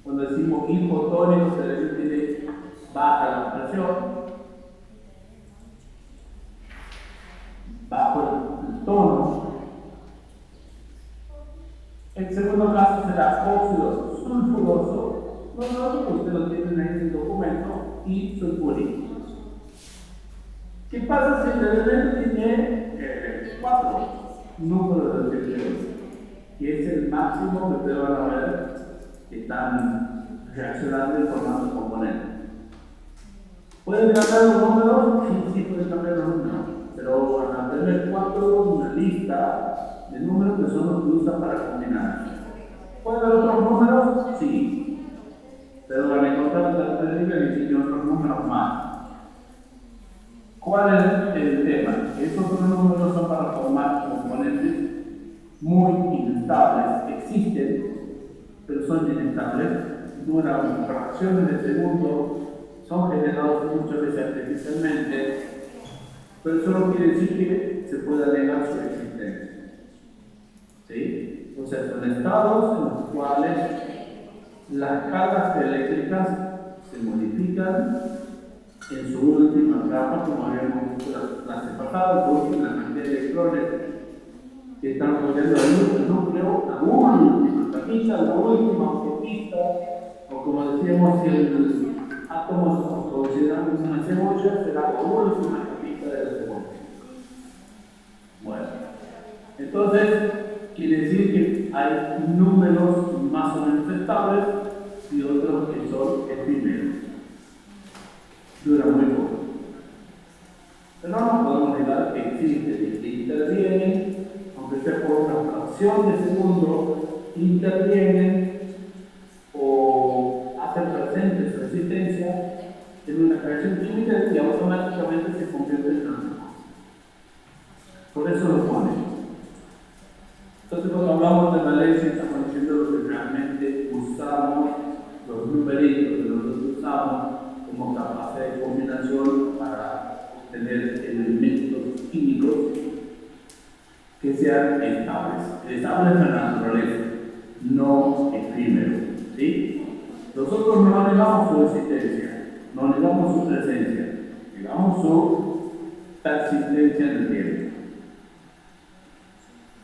Cuando decimos hipotónico, se le tiene baja la presión, bajo el tono. El segundo caso será óxido sulfuroso, no, usted lo tiene en el documento, y sulfúrico. ¿Qué pasa si el elemento tiene 4 números de oxígeno? Que es el máximo que ustedes van a ver que están reaccionando y formando componentes. ¿Pueden cambiar los números? Sí, pueden cambiar los números. Pero van a tener 4 una lista de números que son los que usan para combinar. ¿Pueden haber otros números? Sí. Pero van a encontrar en la teoría y tienen otros números más. ¿Cuál es el tema? Esos otros números son para formar componentes muy inestables. Existen, pero son inestables, duran fracciones de segundo, son generados muchas veces artificialmente, pero eso no quiere decir que se pueda negar su existencia. ¿Sí? O sea, son estados en los cuales las cargas eléctricas se modifican en su última capa, como habíamos visto la clase pasada, porque la cantidad de electrones que están rodeando el núcleo, la última capita, la última autopista, o como decíamos, si el átomo se considera una cebolla, será la última capita de la cebolla. Bueno, entonces quiere decir que hay números más o menos estables y otros que son efímeros. Duran muy poco. Pero no podemos negar que existen y que intervienen, aunque sea por una fracción de segundo, intervienen o hacen presente su existencia en una reacción química y automáticamente se convierte en algo. Por eso lo ponen. Entonces, cuando hablamos de valencia, estamos diciendo lo que realmente usamos los numeritos que nosotros usamos como capacidad de combinación para obtener elementos químicos que sean estables en la naturaleza, no efímeros, ¿sí? Nosotros no negamos su existencia, no negamos su presencia, negamos su persistencia en el tiempo.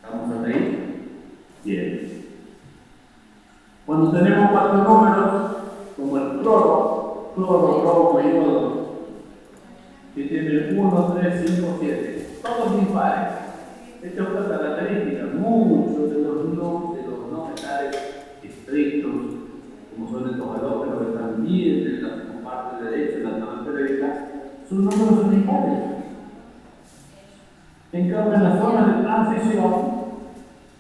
¿Estamos hasta ahí? Bien. Cuando tenemos 4 números, como el cloro, bromo y yodo, que tienen 1, 3, 5, 7, todos impares. Esta es otra característica. Muchos de los no metales estrictos, como son estos halógenos que también de la parte derecha de la tabla periódica, sus números son impares. En cambio, en la zona de transición,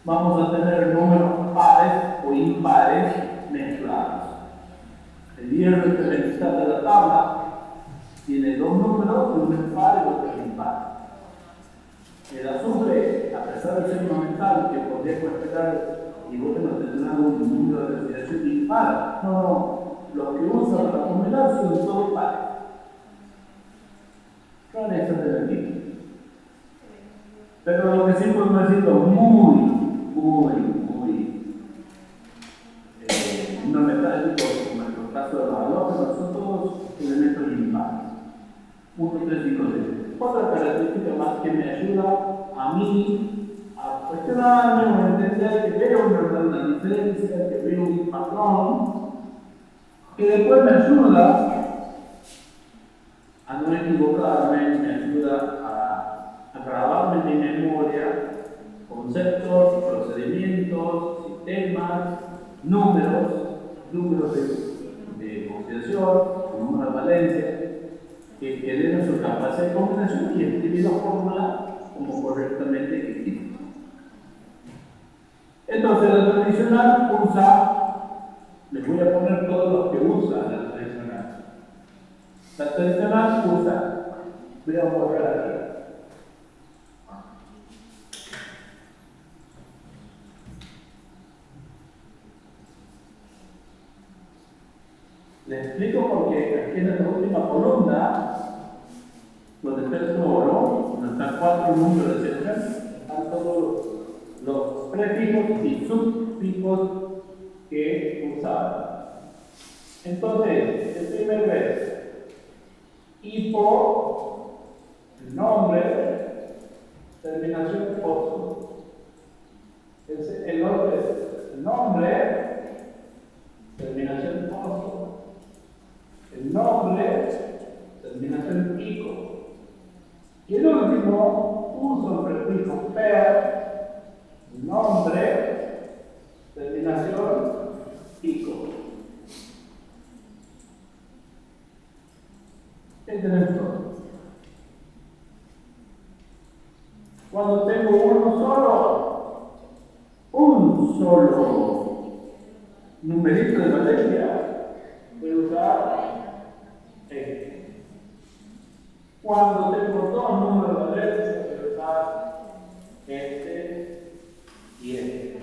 vamos a tener números pares o impares mezclados. El hierro elemental de la tabla tiene 2 números, uno es par y otro es impar. El azufre, a pesar de ser fundamental, que podríamos esperar y bueno, tendrán un número de respiración impar. No, los que usan para combinar son todos pares. Rareza de la química. Pero lo que sí podemos decir muy no metálicos, como en el caso de los halógenos, son todos elementos impares. 1, 3, 5, 6. Otra característica más que me ayuda a mí a cuestionarme o a entender que veo una diferencia, que veo un patrón, que después me ayuda a no equivocarme, me ayuda a grabarme en mi memoria conceptos, procedimientos, sistemas, números de oxidación, números de valencia, que tienen su capacidad de combinación y escribir la fórmula como correctamente existe. Entonces, la tradicional usa, les voy a poner todos los que usa la tradicional. La tradicional usa, voy a borrar aquí. Les explico porque aquí en esta última columna, donde está el cloro, donde están 4 números, etc., están todos los prefijos y subfijos que usaban. Entonces, el primero es hipo, el nombre, terminación oso. El otro es el nombre, terminación oso. El nombre, terminación pico. Y el último, uso el prefijo per, nombre, terminación pico. ¿Qué tenemos todo? Cuando tengo un solo numerito de valencia, voy a usar este. Cuando tengo 2 números de valencia, voy a usar este y este.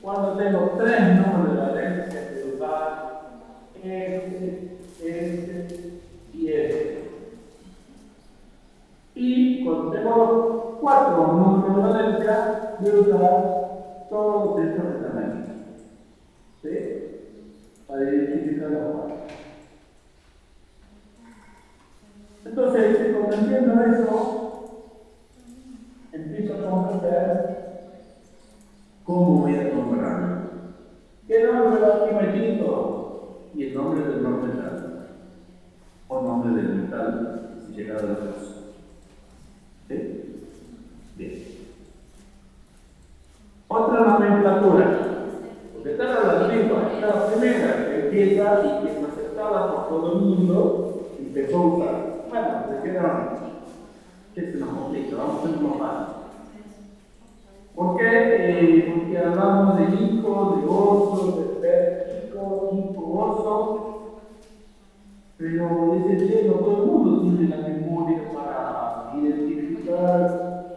Cuando tengo 3 números de valencia, voy a usar este y este. Y cuando tengo 4 números de valencia, voy a usar todos estos que están aquí. ¿Sí? Para identificar los 4. Entonces, cuando entiendo eso, empiezo a comprender cómo voy a nombrarlo. ¿Qué nombre va aquí metido? Y el nombre del no metal, o nombre del metal, si llegara a la cosa. ¿Sí? Bien. Otra nomenclatura. Porque está la primera que empieza y que es aceptada por todo el mundo, empezó a usar. Bueno, se quedaron. ¿Qué se nos complica? Vamos a hacer más fácil. ¿Por qué? Porque hablamos de hijo, de oso, de perro, hijo, oso. Pero dice cielo, todo el mundo tiene la memoria para identificar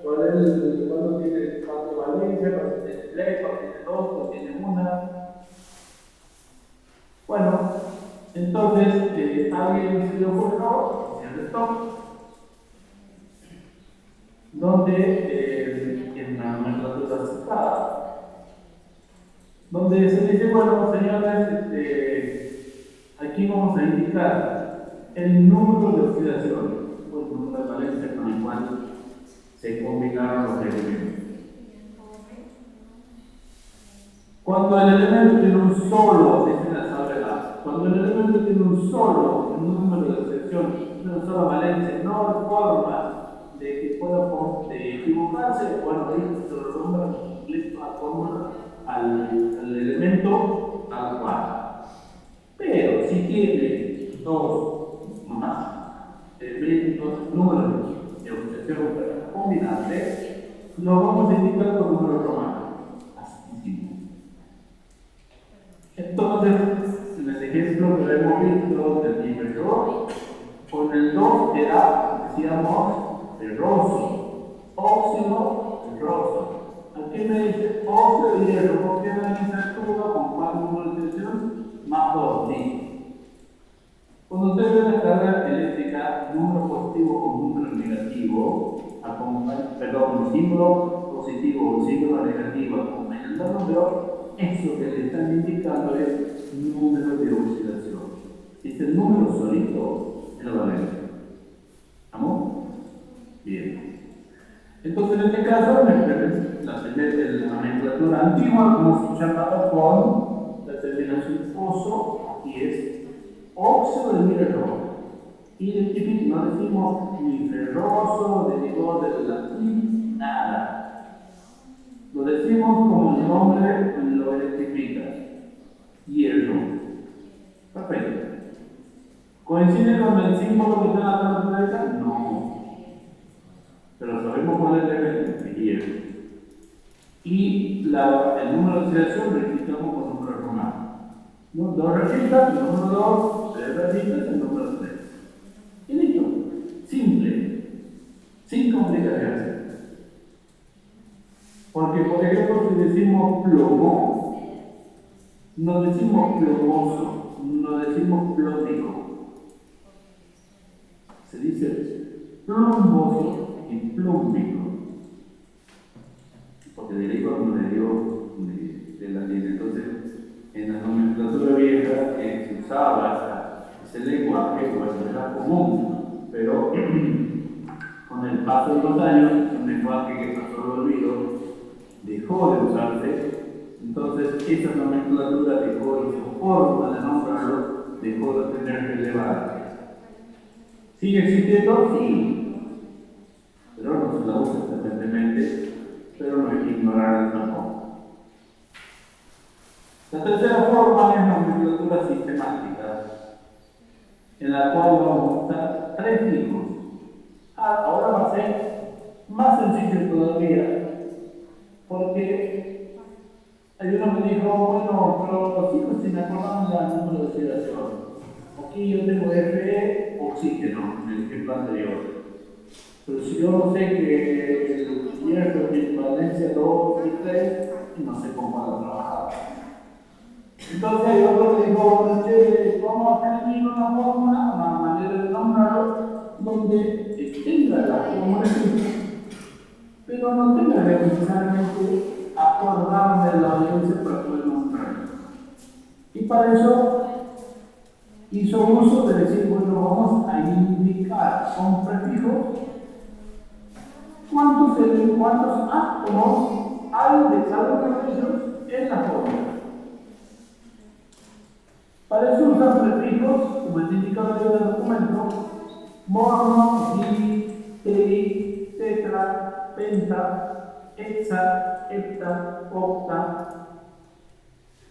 cuándo tiene 4 valencias, cuándo tiene 3, cuándo tiene 2, cuándo tiene 1. Entonces, alguien se le ocurrió hacer stop, donde en la nomenclatura citada, donde se dice, bueno, señores, aquí vamos a indicar el número de oxidación, o el número de valencia con el cual se combinaron los elementos. Cuando el elemento tiene un solo, dice la salvedad, cuando el elemento tiene un solo número de sección, una sola valencia, no hay forma de que pueda equivocarse, bueno, ahí se lo nombra la fórmula al elemento tal cual. Pero si tiene dos más elementos, números de oxidación para combinarse, lo vamos a indicar con números romanos. Así. Entonces, en el ejemplo que hemos visto del nivel con el 2 era, decíamos, ferroso, óxido, ferroso. Aquí me dice óxido de hierro, ¿por qué me dice estuvo con cuál número de sección? Más 2, sí. Cuando usted ve la carga eléctrica, número positivo con número negativo, perdón, símbolo positivo o símbolo negativo acompañando el número, eso que le están indicando es número de oxidación. Si es el número solito, es la valencia. ¿Estamos? Bien. Entonces, en este caso, la nomenclatura antigua, como se llamaba con la terminación oso, aquí es óxido de hierro. Identifica, no decimos ni ferroso, derivó del latín, nada. Lo decimos como el nombre lo identifica. Hierro. Perfecto. ¿Coincide con el símbolo que está en la tabla derecha? No. Pero sabemos cuál es el elemento, el hierro. Y el número de oxidación lo identificamos con número romano. Dos registas, el número 2, 3 registas, el número 3. Y listo. Simple. Sin complicaciones. Porque, por ejemplo, si decimos plomo, no decimos plomoso, no decimos plómico. Se dice plomboso y plómico. Porque deriva como le dio de latín. Entonces, en la nomenclatura vieja se usaba ese lenguaje, bueno, era común, pero con el paso de los años, un lenguaje que pasó al olvido, dejó de usarse, entonces esa nomenclatura dejó, esa forma de nombrarlo, dejó de tener relevancia. ¿Sigue existiendo? Sí, pero no se la usa frecuentemente, pero no hay que ignorarla tampoco. La tercera forma es la nomenclatura sistemática, en la cual vamos a usar 3 fijos. Ahora va a ser más sencillo todavía, porque hay uno me dijo, bueno, pero los hijos si me acordaban del número de oxidación. Aquí yo tengo Fe, oxígeno, en el ejemplo anterior. Pero si yo no sé que el hierro tiene valencia 2 y 3, no sé cómo van a trabajar. Entonces hay otro que dijo, bueno, che, vamos a escribir una fórmula, una manera de nombrarlo, donde tenga la fórmula, pero no tenga que necesariamente acordarme de la audiencia para poder nombrarlo. Y para eso hizo uso de decir, bueno, vamos a indicar con prefijos cuántos átomos hay de cada uno de ellos en la fórmula. Para eso usan prefijos, como es indicado en el documento, mono, di, tri, tetra, penta, hexa, hepta, octa,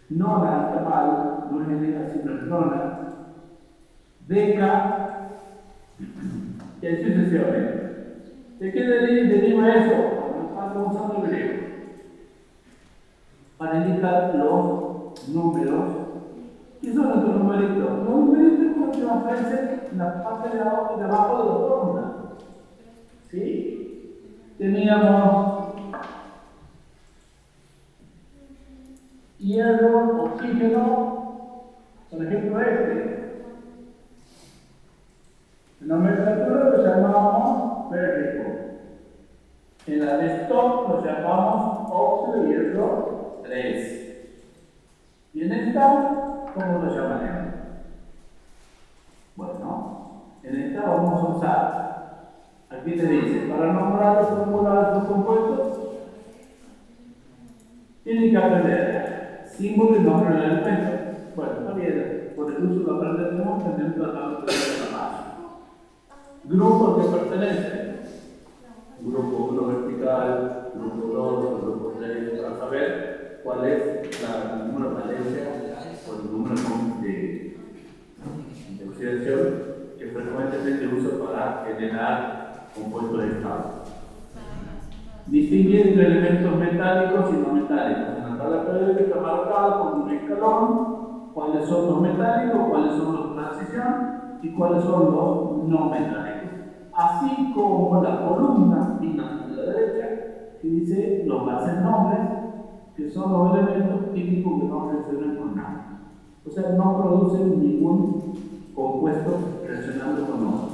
nona, está mal, no es genera sino es nona, deca, y así sucesivamente. ¿De qué deriva eso? Estamos usando el griego para indicar los números. ¿Qué son los numeritos? Los numeritos son los que aparecen en la parte de abajo de la fórmula. ¿Sí? Teníamos hierro, oxígeno, por ejemplo este. nomenclatura lo llamamos férrico. En la de stock lo llamamos óxido de hierro 3. Y en esta, ¿cómo lo llamaremos? Bueno, en esta vamos a usar, aquí te dice, para nombrar los formulados de los compuestos, tienen que aprender símbolo y nombre del elemento. Bueno, está bien, por el uso lo aprenderemos teniendo la tabla de la mano. Grupo que pertenece. Grupo 1 vertical, grupo 2, grupo 3, para saber cuál es el número de valencia o el número de oxidación que frecuentemente usa para generar compuestos de estado. Distinguir entre elementos metálicos y no metálicos. En la tabla periódica está marcado con un escalón cuáles son los metálicos, cuáles son los de transición y cuáles son los no metálicos. Así como la columna final de la derecha que dice los gases nobles, que son los elementos químicos que no reaccionan con nada. O sea, no producen ningún compuesto reaccionando con otro.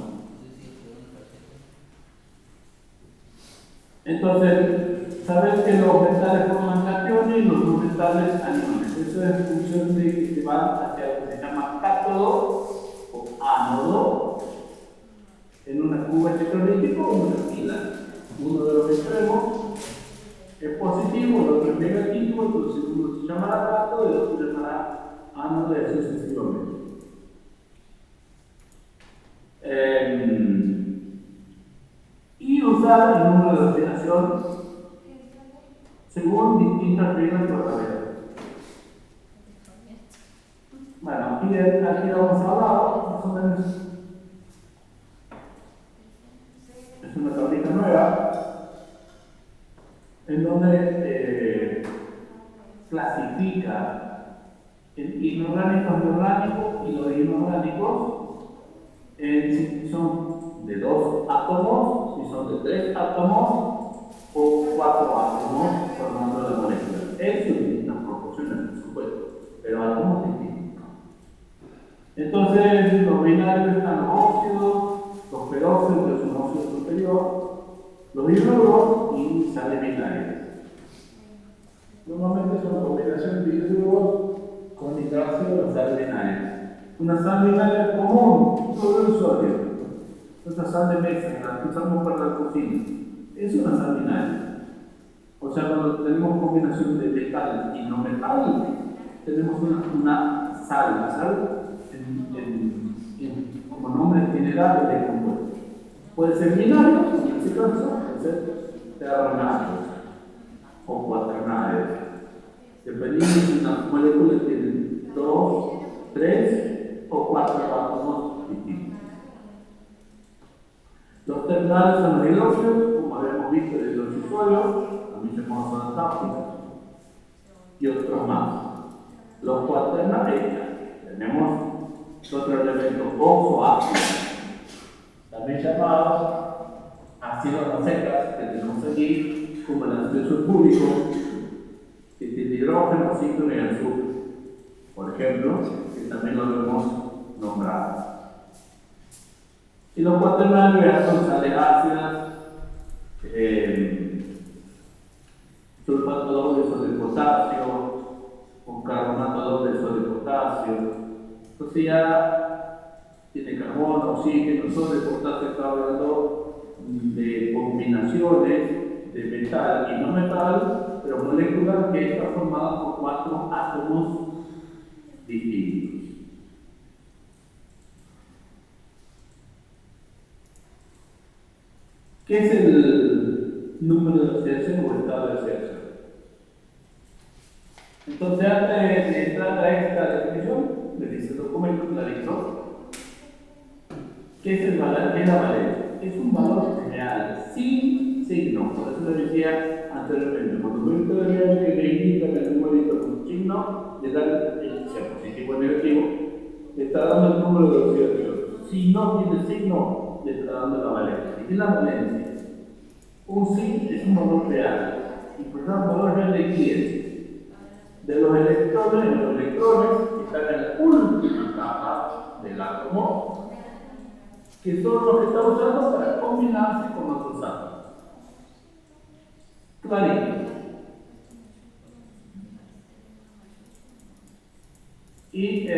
Entonces, saber que los metales forman cationes y los no metales aniones. Eso es en función de que se van hacia lo que se llama cátodo o ánodo en una cuba electrolítica o una pila. Uno de los extremos es positivo, el otro es negativo, entonces uno se llamará cátodo y el otro se llamará ánodo y así sucesivamente. Y usar el número de oxidación según distintas reglas por tabela. Bueno, aquí lo hemos hablado, más o menos. Es una tablita nueva en donde clasifica el inorgánico y orgánico, y los inorgánicos si son de 2 átomos, si son de 3 átomos o 4 átomos formando la molécula. En sus distintas proporciones, por supuesto, pero átomos distintos. Entonces, los binarios están los óxidos, los peróxidos, que es un óxido superior, los hidruros y sales binarias. Normalmente son combinaciones de hidruros con hidróxido de sales binarias. Una sal binaria común, todo el sodio. Esta sal de mesa, la que usamos para la cocina, es una sal binaria. O sea, cuando tenemos combinación de metal y no metal, tenemos una sal. La sal como nombre general de compuesto. Puede ser binario, en este caso, puede ser ternarios o cuaternarios. Dependiendo de una molécula tiene 2, 3 o 4 átomos distintos. Los ternarios son los hidróxidos, como habíamos visto, el hidroxisodio, también se llama zona táctica, y otros más. Los cuaternarios, tenemos otro elemento oxoácido, también llamados ácidos no secas, que tenemos aquí, como el ácido sulfúrico, que tiene hidrógeno, oxígeno y azufre, por ejemplo, que también lo hemos nombrado. Y los cuaternarios ya son sales ácidas, sulfato doble de sodio de potasio, con carbonato doble de sodio de potasio. Entonces ya tiene carbono, oxígeno, sodio de potasio. Está hablando de combinaciones de metal y no metal, pero moléculas que están formadas por 4 átomos distintos. ¿Qué es el número de oxidación o estado de oxidación? Entonces, antes de entrar a esta definición, le dice el documento clarito. ¿Qué es el valor? ¿Qué es la valencia? Es un valor real, sin signo. Por eso le decía anteriormente, cuando un número de real que le indica que el numerito con signo, le da sea positivo o negativo, le está dando el número de oxidación. Si no tiene signo, le está dando la valencia. ¿Y qué es la valencia? Un signo es un valor real. ¿Y por qué un valor real de quién? De los electrones que están en la última capa del átomo, que son los que está usando para combinarse con otros átomos. Clarito. Y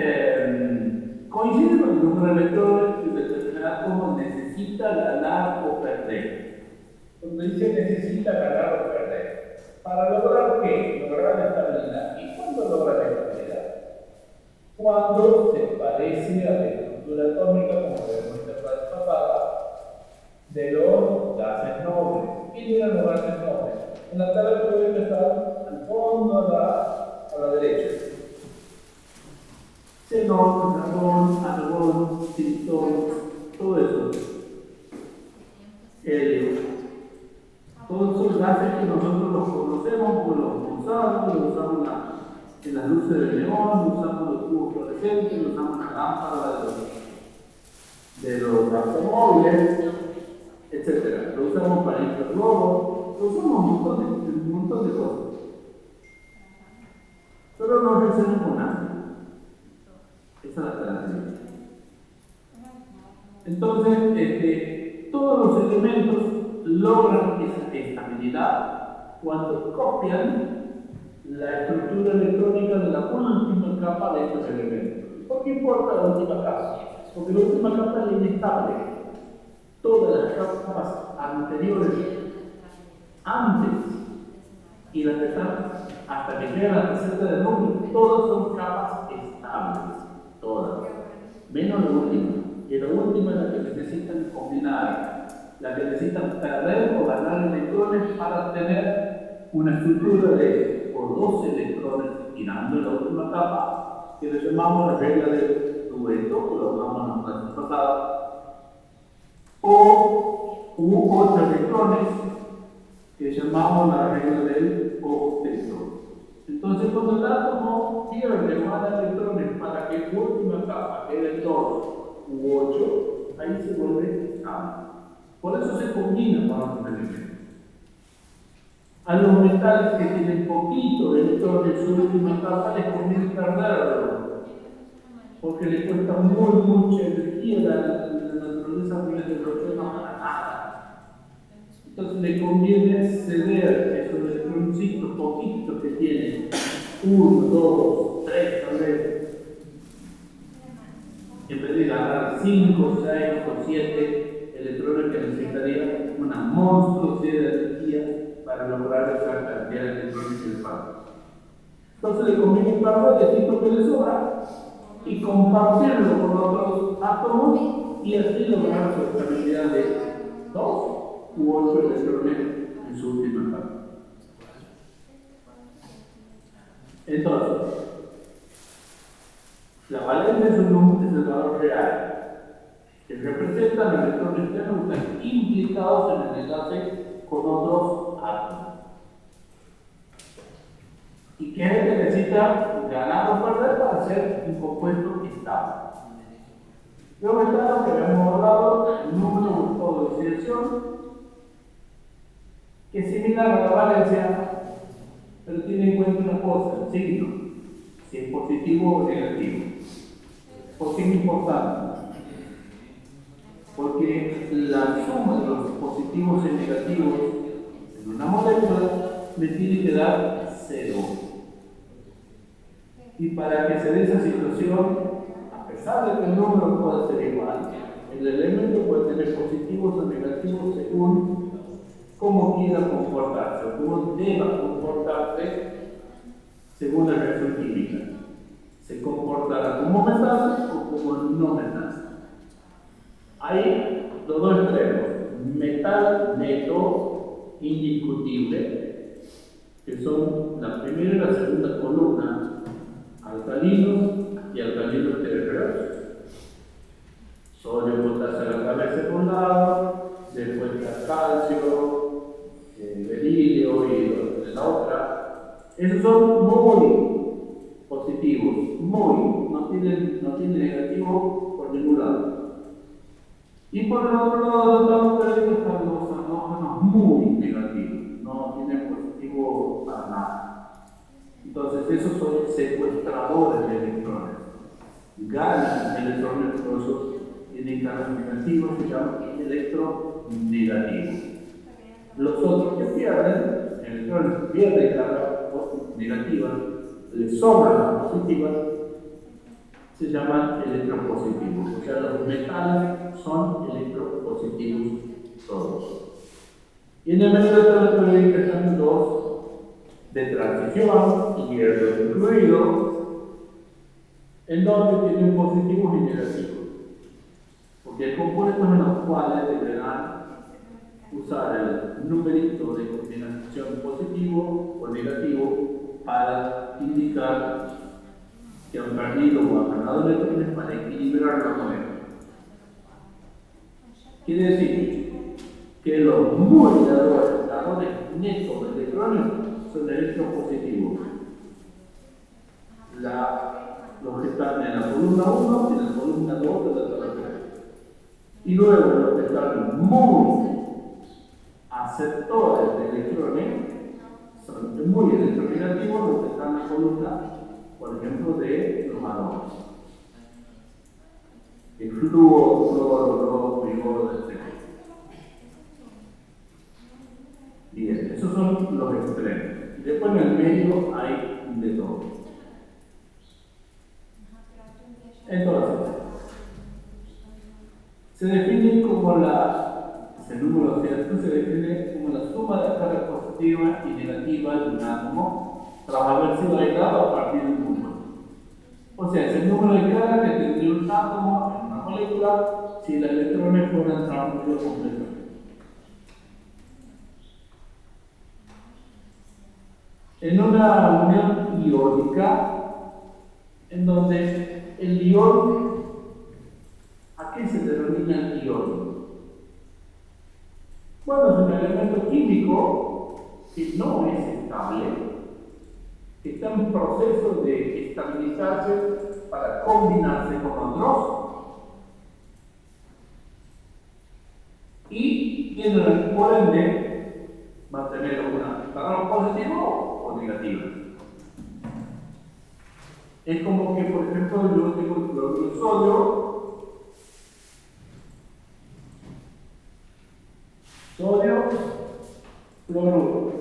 coincide con el número de electrones que el determinado átomo necesita ganar o perder. Cuando dice necesita ganar o perder, ¿para lograr qué? Lograr la estabilidad. ¿Y cuándo logra la estabilidad? Cuando se parece a la estructura atómica, como vemos en la frase pasada, de los gases nobles. ¿Quién eran los gases nobles? En la tabla periódica está al fondo a la derecha. Xenón, carbón, argón, criptón, todo eso. Helio. Todos esos gases que nosotros los conocemos, pues los usamos en las luces del neón, usamos los tubos fluorescentes, usamos la lámpara de los automóviles, etc. Lo usamos para infrarrojos, lo usamos un montón de cosas. Pero no reaccionan con nada. Esa es la característica. Entonces, todos los elementos logran esa estabilidad cuando copian la estructura electrónica de la última capa de estos elementos. ¿Por qué importa la última capa? Porque la última capa es inestable. Todas las capas anteriores, antes y las que están hasta que llega la receta del núcleo, todas son capas estables. Todas. Menos la última. Y la última es la que necesitan combinar, la que necesitan perder o ganar electrones para tener una estructura de por 12 electrones girando en la última capa, que le llamamos la regla del dueto, que lo hablamos en la clase pasada, o 8 electrones, que llamamos la regla del octeto. Entonces, cuando el átomo pierde más electrones para que su última capa quede 2 u 8, ahí se vuelve estable. Por eso se combina con otros elementos. A los metales que tienen poquito de electrones en su última capa les conviene perderlo, porque les cuesta mucha energía la naturaleza no les proporciona para nada. Entonces le conviene ceder esos electroncitos poquitos que tienen, 1, 2, 3 tal vez, en vez de ganar 5, 6 o 7 electrones que necesitaría una monstruosidad de energía para lograr esa cantidad de electrones que le faltan. Entonces le conviene perder el ciclo que le sobra y compartirlo con otros átomos y así lograr su estabilidad de 2 u 8 electrones en su última capa. Entonces, la valencia es el valor real, que representa los electrones externos que están implicados en el enlace con otros átomos. Y que necesita ganar o perder para ser un compuesto estable. Luego está lo que habíamos hablado, el número grupo de oxidación, que es similar a la valencia, pero tiene en cuenta una cosa, el signo, si es positivo o negativo. Por qué es importante, porque la suma de los positivos y negativos en una molécula me tiene que dar 0. Y para que se dé esa situación, a pesar de que el número pueda ser igual, el elemento puede tener positivos o negativos según cómo quiera comportarse o cómo deba comportarse según la reacción química. Se comportará como metal o como no metal. Hay los dos extremos: metal neto indiscutible, que son la primera y la segunda columna, alcalinos y alcalinos terrestres. Sodio, potasio a la cabeza por un lado, después está calcio, berilio y de la otra. Esos son muy positivos, no tienen negativo por ningún lado. Y por el otro lado de la periódica están los halógenos muy negativos, no tienen positivo para nada. Entonces esos son secuestradores de electrones, ganan electrones por eso y tienen carga negativa, se llaman electronegativos. Los otros que pierden, electrones que pierden carga negativa, le sobran las positivas, se llaman electropositivos. O sea, los metales son electropositivos todos. Y en el medio de todo esto ven que están dos de transición, hierro incluido, en donde tienen positivos y negativos. Porque hay compuestos en los cuales deberán usar el numerito de combinación positivo o negativo para indicar que han perdido o han ganado electrones para equilibrar la moneda. Quiere decir que los moduladores, carbones netos de electrones, son electropositivos. Los que están en la columna 1 y en la columna 2 de la tabla. Y luego los que están muy aceptores de electrones son muy electronegativos, los que están en la columna, por ejemplo, de los halones. El flúor, cloro, flúor, etc. Bien, esos son los extremos. Y después en el medio hay de todo. Entonces, se define como ese número cierto se define como la suma de las cargas positivas y negativas de un átomo tras haber sido aislado a partir de un número. O sea, es el número de cargas que tendría un átomo en una molécula si los electrones fueran transmitidos completamente. En una unión iónica, en donde el ion, ¿a qué se denomina ion? Bueno, es un elemento químico que no es estable, que está en proceso de estabilizarse para combinarse con otros y tiene por ende va a tener una carga positiva o negativa. Es como que, por ejemplo, yo tengo el cloruro de sodio, cloruro,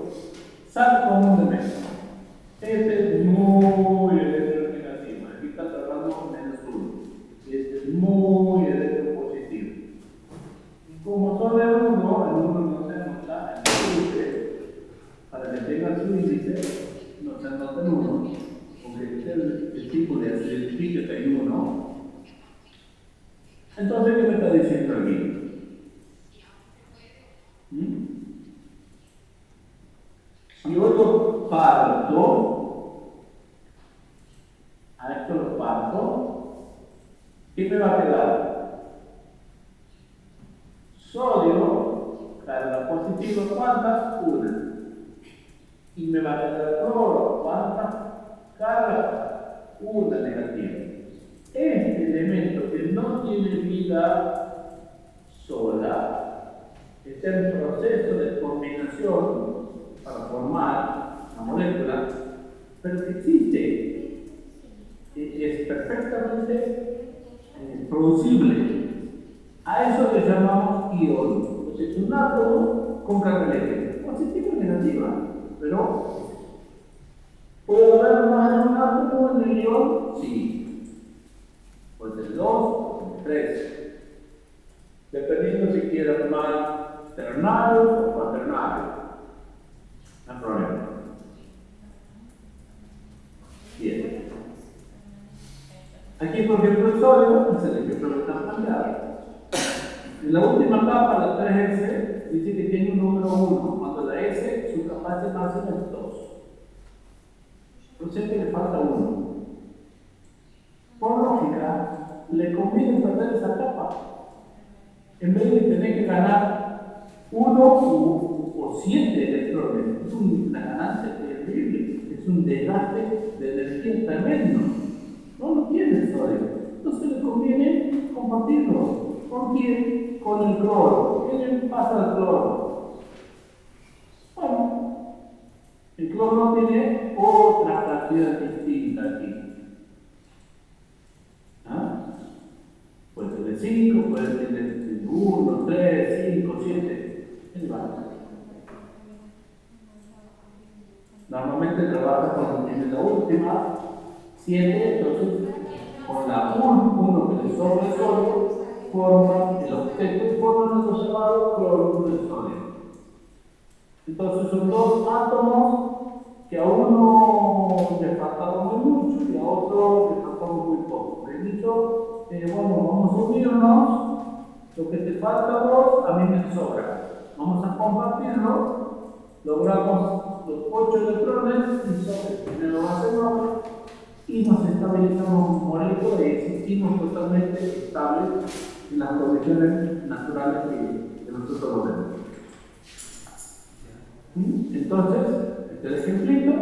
sal común de mezcla. Este es muy electronegativo, aquí está tratando con -1. Este es muy electropositivo. Y como son de 1, el 1 no se anota en el índice, para que tenga su índice, no se anota en 1, porque el tipo de identifica que hay 1. Entonces, ¿qué me está diciendo aquí? Si yo lo parto, a esto lo parto, ¿qué me va a quedar? Sodio, carga positiva, ¿cuántas? 1. Y me va a quedar cloro, ¿cuántas? Carga, 1 negativa. Este elemento que no tiene vida sola, está en proceso de combinación para formar una molécula, pero que existe, es perfectamente producible. A eso le llamamos ion. Es un átomo con carga eléctrica, positiva y negativa, pero ¿puedo haber más de un átomo en el ion? Sí. Puede ser 2, puede ser 3. Dependiendo si quieran más ternarios o cuaternarios. No hay problema. Bien. Aquí, por ejemplo, el sodio es el ejemplo que está planteado. En la última capa, la 3S, dice que tiene un número 1, cuando la S, su capacidad máxima es 2. Entonces, que le falta 1. Por lógica, le conviene perder esa capa. En vez de tener que ganar 1 o 7 electrones, es una ganancia terrible, es un desgaste de energía tremendo. No lo tiene el sodio. Entonces le conviene compartirlo. ¿Con quién? Con el cloro. ¿Qué le pasa al cloro? Bueno, el cloro tiene otra cantidad distinta aquí. ¿Ah? Puede ser de 5, 7, es bajo. Normalmente trabaja cuando tiene la última 7, entonces con la 1 que le sobra el sodio, forma el octeto y forma lo llamado cloruro de sodio. Entonces son dos átomos que a uno le faltaba muy mucho y a otro le faltaba muy poco. Le he dicho, bueno, vamos a unirnos, lo que te falta a vos, a mí me sobra. Vamos a compartirlo, logramos los 8 electrones y sobre el primero va a ser 9 y nos estabilizamos moléculas y existimos totalmente estables en las condiciones naturales que nosotros vemos. Entonces, este es el ejemplito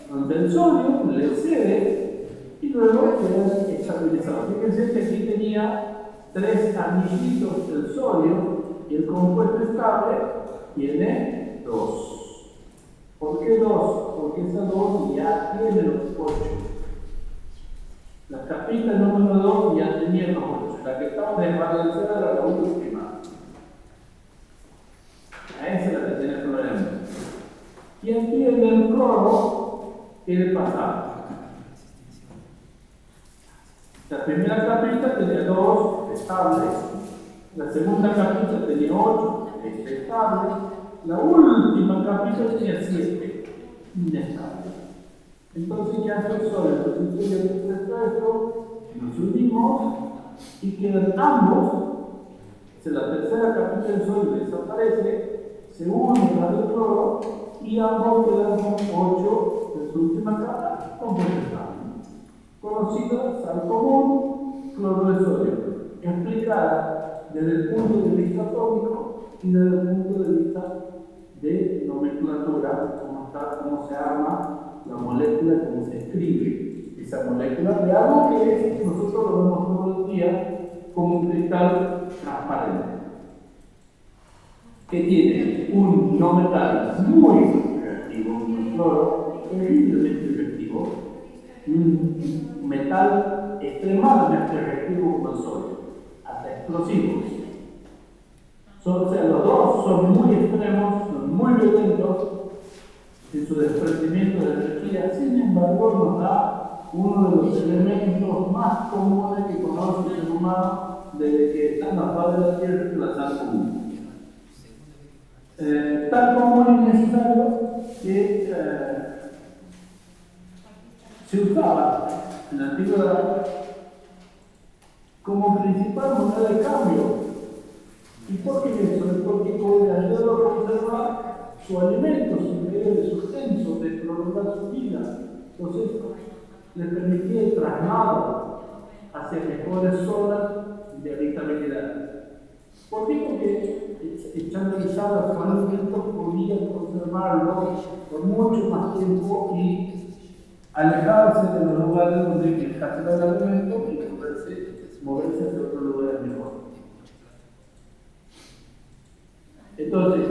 donde el sodio le cede y luego queda estabilizado. Fíjense que aquí tenía 3 anillitos del sodio y el compuesto estable tiene 2. ¿Por qué 2? Porque esa 2 ya tiene los 8. La capita número 2 ya tenía los 8. La que estaba desbalanceada era la última. A esa es la que tiene el problema. Y aquí en el cloro, ¿qué le pasaba? La primera capita tenía 2 estables, la segunda capita tenía 8 estables, la última capita tenía 7 inestables. Entonces ya se solo esto, nos unimos y quedan ambos. La tercera capita del sodio desaparece, se une la del cloro y ambos quedan con 8 de su última capa complementada. Conocida sal común, cloro de sodio, explicada desde el punto de vista atómico y desde el punto de vista de nomenclatura, cómo se arma la molécula, cómo se escribe esa molécula de algo que nosotros lo vemos todos los días como un cristal transparente, que tiene un no metal muy reactivo, un cloro terriblemente reactivo, y un metal extremadamente reactivo como el sodio, hasta explosivos. O sea, los dos son muy extremos, son muy violentos en su desprendimiento de energía, sin embargo nos da uno de los elementos más comunes que conoce el ser humano desde que está en la faz de la Tierra, que es la sal común. Tan común y necesario que se usaba en la antigüedad como principal moneda de cambio. ¿Y por qué eso? Porque puede ayudar a conservar su alimento, su medio de sustento, de prolongar su vida. Entonces, le permitía el traslado hacia mejores zonas de habitabilidad. ¿Por qué? Porque echando sal su alimento podía conservarlo por mucho más tiempo y alejarse de los lugares donde escasea el alimento y moverse hacia otros lugares mejor. Entonces,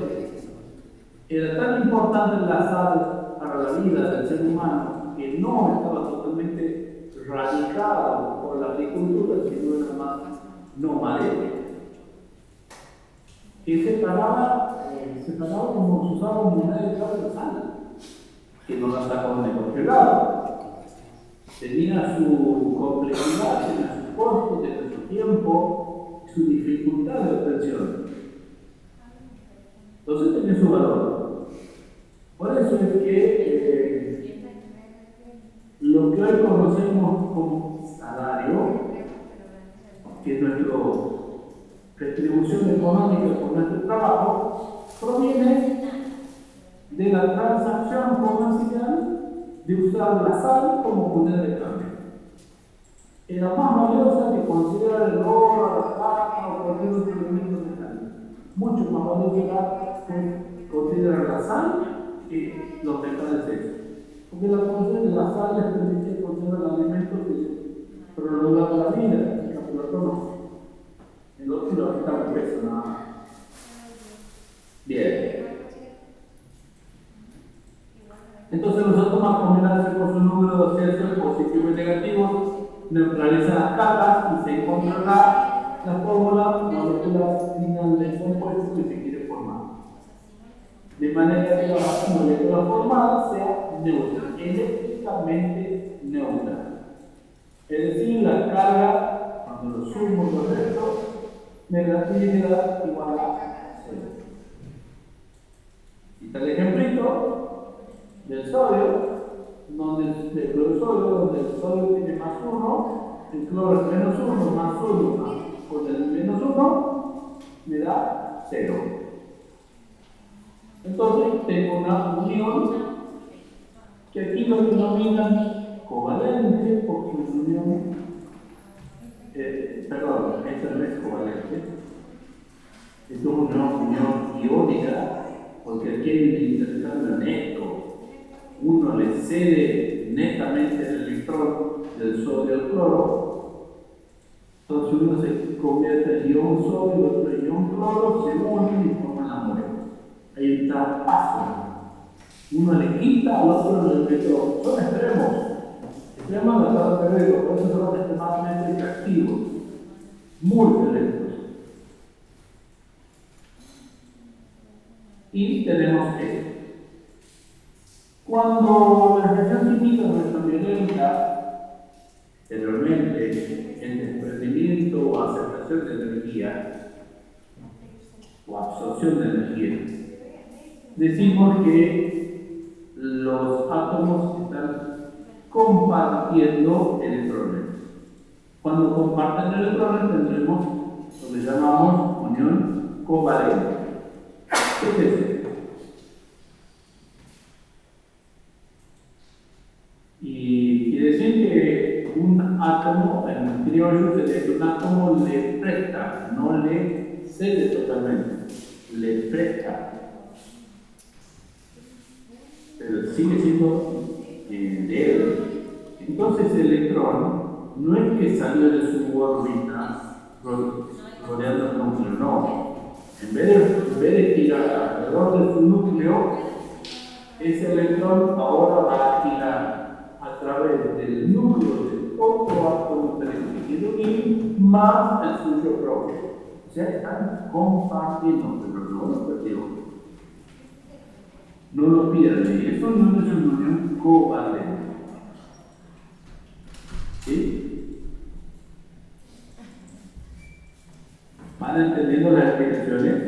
era tan importante la sal para la vida del ser humano que no estaba totalmente radicado por la agricultura, sino era más nomadero. Que se pagaba como se usaba moneda de cambio de sal, que no la sacaban de cualquier lado. Tenía su complejidad, tenía su costo, tenía su tiempo, su dificultad de obtención. Entonces tenía su valor. Por eso es que lo que hoy conocemos como salario, que es nuestra retribución económica por nuestro trabajo, proviene de la transacción comercial de usar la sal como moneda de cambio. Era más valiosa que considerar el oro, la plata o cualquier otro elemento metálico. Mucho más valiosa que considerar la sal que los metales esos. Porque la función de la sal les permite conservar alimentos que prolongan la vida, en cambio el otro no. El otro lo está un peso nada más. Bien. Entonces los átomos combinarse con su número de ciencias positivos y negativos neutralizan las cargas y se encontrará la fórmula molecular final del compuesto que se quiere formar. De manera que la molécula formada sea neutra, eléctricamente neutra. Es decir, la carga, cuando lo sumo con el resto, negatividad igual a 0. Y está el ejemplito del sodio, donde el cloro-sodio, donde el sodio tiene más 1, el cloro es menos 1, más sodio más con el menos 1, me da 0. Entonces tengo una unión que aquí lo denominan covalente, porque es unión, perdón, esta no es covalente, esto es una unión iónica, porque aquí hay un intercambio neto. Uno le cede netamente el electrón del sodio al cloro, entonces uno se convierte en ion sodio, el otro en ion cloro, se unen y forman la molécula. Hay un traspaso. Uno le quita al otro el electrón. Son extremos. Extremos de estado periódico, por eso son extremadamente reactivos. Muy violentos. Y tenemos esto. Cuando la reacción química no es tan violenta, generalmente el desprendimiento o aceptación de energía o absorción de energía, decimos que los átomos están compartiendo electrones. Cuando comparten electrones tendremos lo que llamamos unión covalente. ¿Qué es eso? Y quiere decir que un átomo, en criollo, se dice que un átomo le presta, no le cede totalmente, le presta. Pero sigue siendo de él. Entonces el electrón no es que salió de su órbita rodeando el núcleo, no. En vez de girar alrededor de su núcleo, ese electrón ahora va a girar a través del núcleo del otro átomo que quiere unir más el suyo propio. O sea, están compartiendo, pero no lo perdieron. No lo pierden. Eso no es una unión covalente. ¿Sí? ¿Van entendiendo las explicaciones?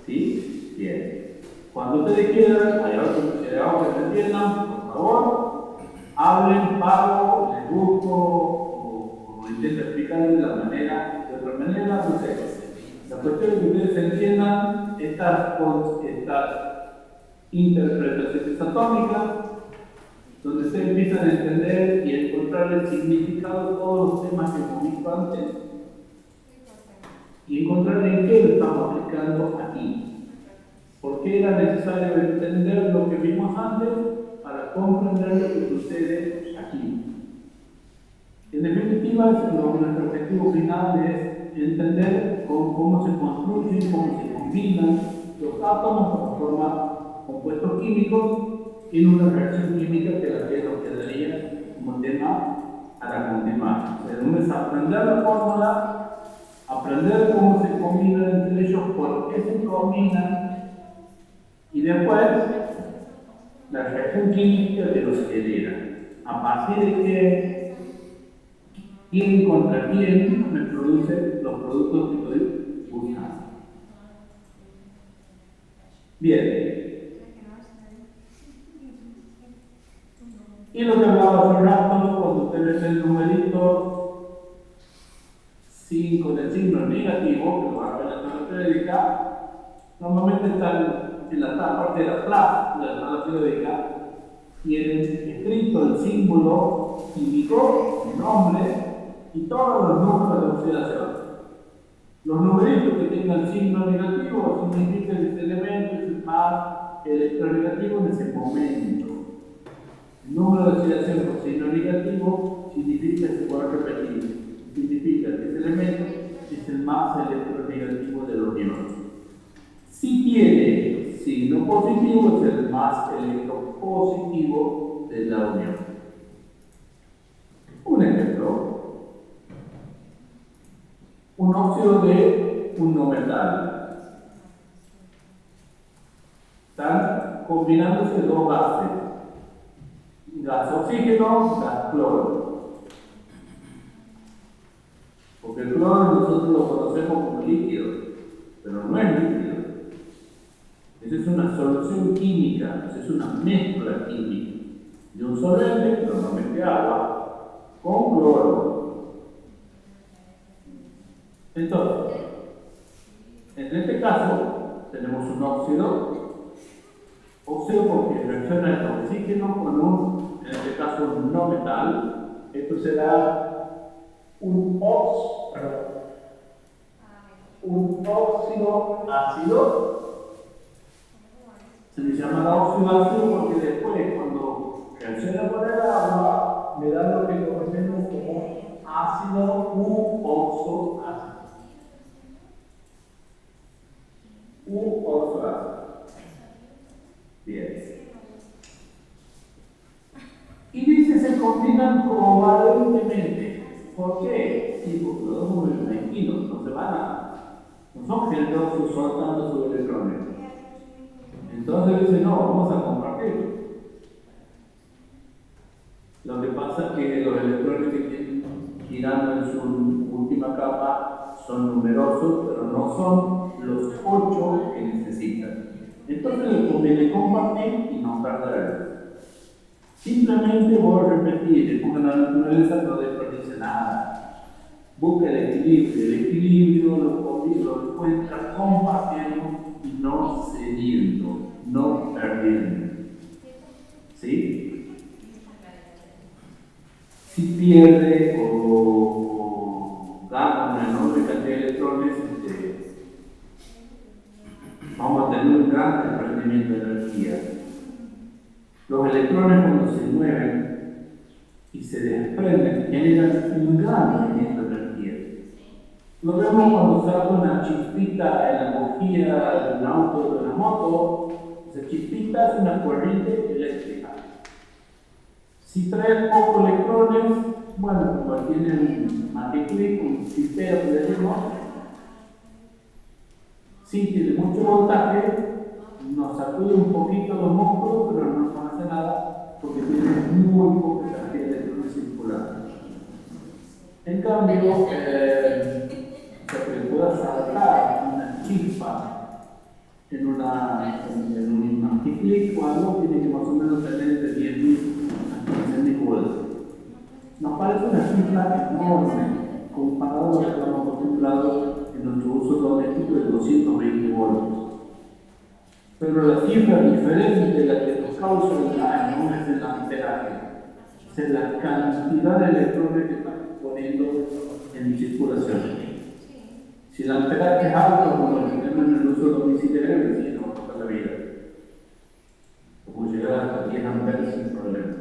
¿Sí? Bien. Cuando ustedes quieran, hay otros considerados que se entiendan, por favor, hablen, pago, les busco, o intento explicarles de otra manera, no sé. La cuestión es que ustedes entiendan estas interpretaciones atómicas, donde se empiezan a entender y a encontrar el significado de todos los temas que hemos visto antes y encontrar en qué lo estamos aplicando aquí. ¿Por qué era necesario entender lo que vimos antes para comprender lo que sucede aquí? En definitiva, nuestro objetivo final es entender cómo se construyen, cómo se combinan los átomos para formar compuestos químicos en una reacción química que nos quedaría como tema para continuar. O sea, uno es aprender la fórmula, aprender cómo se combinan entre ellos, por qué se combinan, y después la reacción química que los genera. A partir de que quién contra quién me produce los productos que estoy buscando. Bien. Y lo que hablaba hace un rato, cuando ustedes ven el numerito 5 del signo negativo, que lo va a ver en la tabla periódica, normalmente están en la parte de atrás de la tabla periódica, tienen escrito el símbolo químico, el nombre y todos los números de oxidación. Los numeritos que tengan signo negativo significa que ese elemento es más electronegativo en ese momento. El número de oxidación con signo negativo significa, se puede repetir, significa que ese elemento es el más electronegativo de la unión. Si tiene signo positivo, es el más electropositivo de la unión. Un ejemplo, un óxido de un no metal. Están combinándose dos gases, gas oxígeno, gas cloro. Porque el cloro nosotros lo conocemos como líquido, pero no es líquido. Esa es una solución química, esa es una mezcla química de un solvente, normalmente agua, con cloro. Entonces, en este caso, tenemos un óxido porque reacciona el oxígeno con en este caso, un no metal. Esto será un óxido ácido. Se le llama óxido ácido porque después, cuando reacciona con el agua, me da lo que conocemos como ácido u oxo ácido. Oxo ácido. Bien. Y dice, se combinan covalentemente. ¿Por qué? Sí, porque los dos son mezquinos, no se van no son generosos soltando sus electrones. Entonces dice, no, vamos a compartirlo. Lo que pasa es que los electrones que tienen girando en su última capa son numerosos, pero no son los 8 que necesitan. Entonces les conviene compartir y no perder. Simplemente voy a repetir, porque la naturaleza no desperdicia nada. Busca el equilibrio. El equilibrio lo encuentra compartiendo y no cediendo, no perdiendo. ¿Sí? Si pierde o gana una enorme cantidad de electrones, vamos a tener un gran desprendimiento de energía. Los electrones, cuando se mueven y se desprenden, generan un gran movimiento de energía. Lo vemos cuando sale una chispita en la bujía de un auto o de una moto. Esa chispita es una corriente eléctrica. Si trae pocos electrones, bueno, como tiene un matriclic, un chispero que decimos, si tiene mucho voltaje, nos sacude un poquito los músculos, pero no nos hace nada porque tiene muy poca cantidad de electrones circulando. En cambio, que pueda saltar una chispa en un matriclic o algo, tiene que más o menos tener de 10.000 a 15.000 voltios. Nos parece una cifra enorme comparado a lo que estamos acostumbrados en nuestro uso doméstico de 220 voltios. Pero la cifra diferente de la que nos causa el daño no es el amperaje, es la cantidad de electrones que estamos poniendo en circulación. Si el amperaje es alto, como lo tenemos en el uso domiciliario, sí, nos toca la vida. Como llegar hasta 10 amperes sin problema.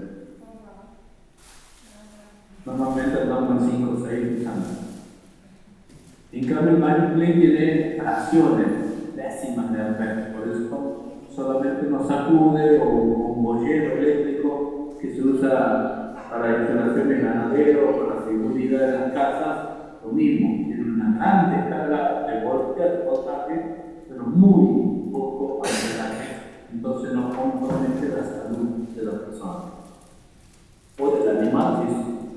Normalmente andamos en 5 o 6 amperes. En cambio, el matriclic tiene fracciones, décimas de amperes, por eso solamente nos sacude o un bollero eléctrico que se usa para instalaciones ganaderas o para la seguridad de las casas, lo mismo, tiene una gran descarga de voltaje, pero muy poco amperaje, entonces no compromete la salud de la persona o del animal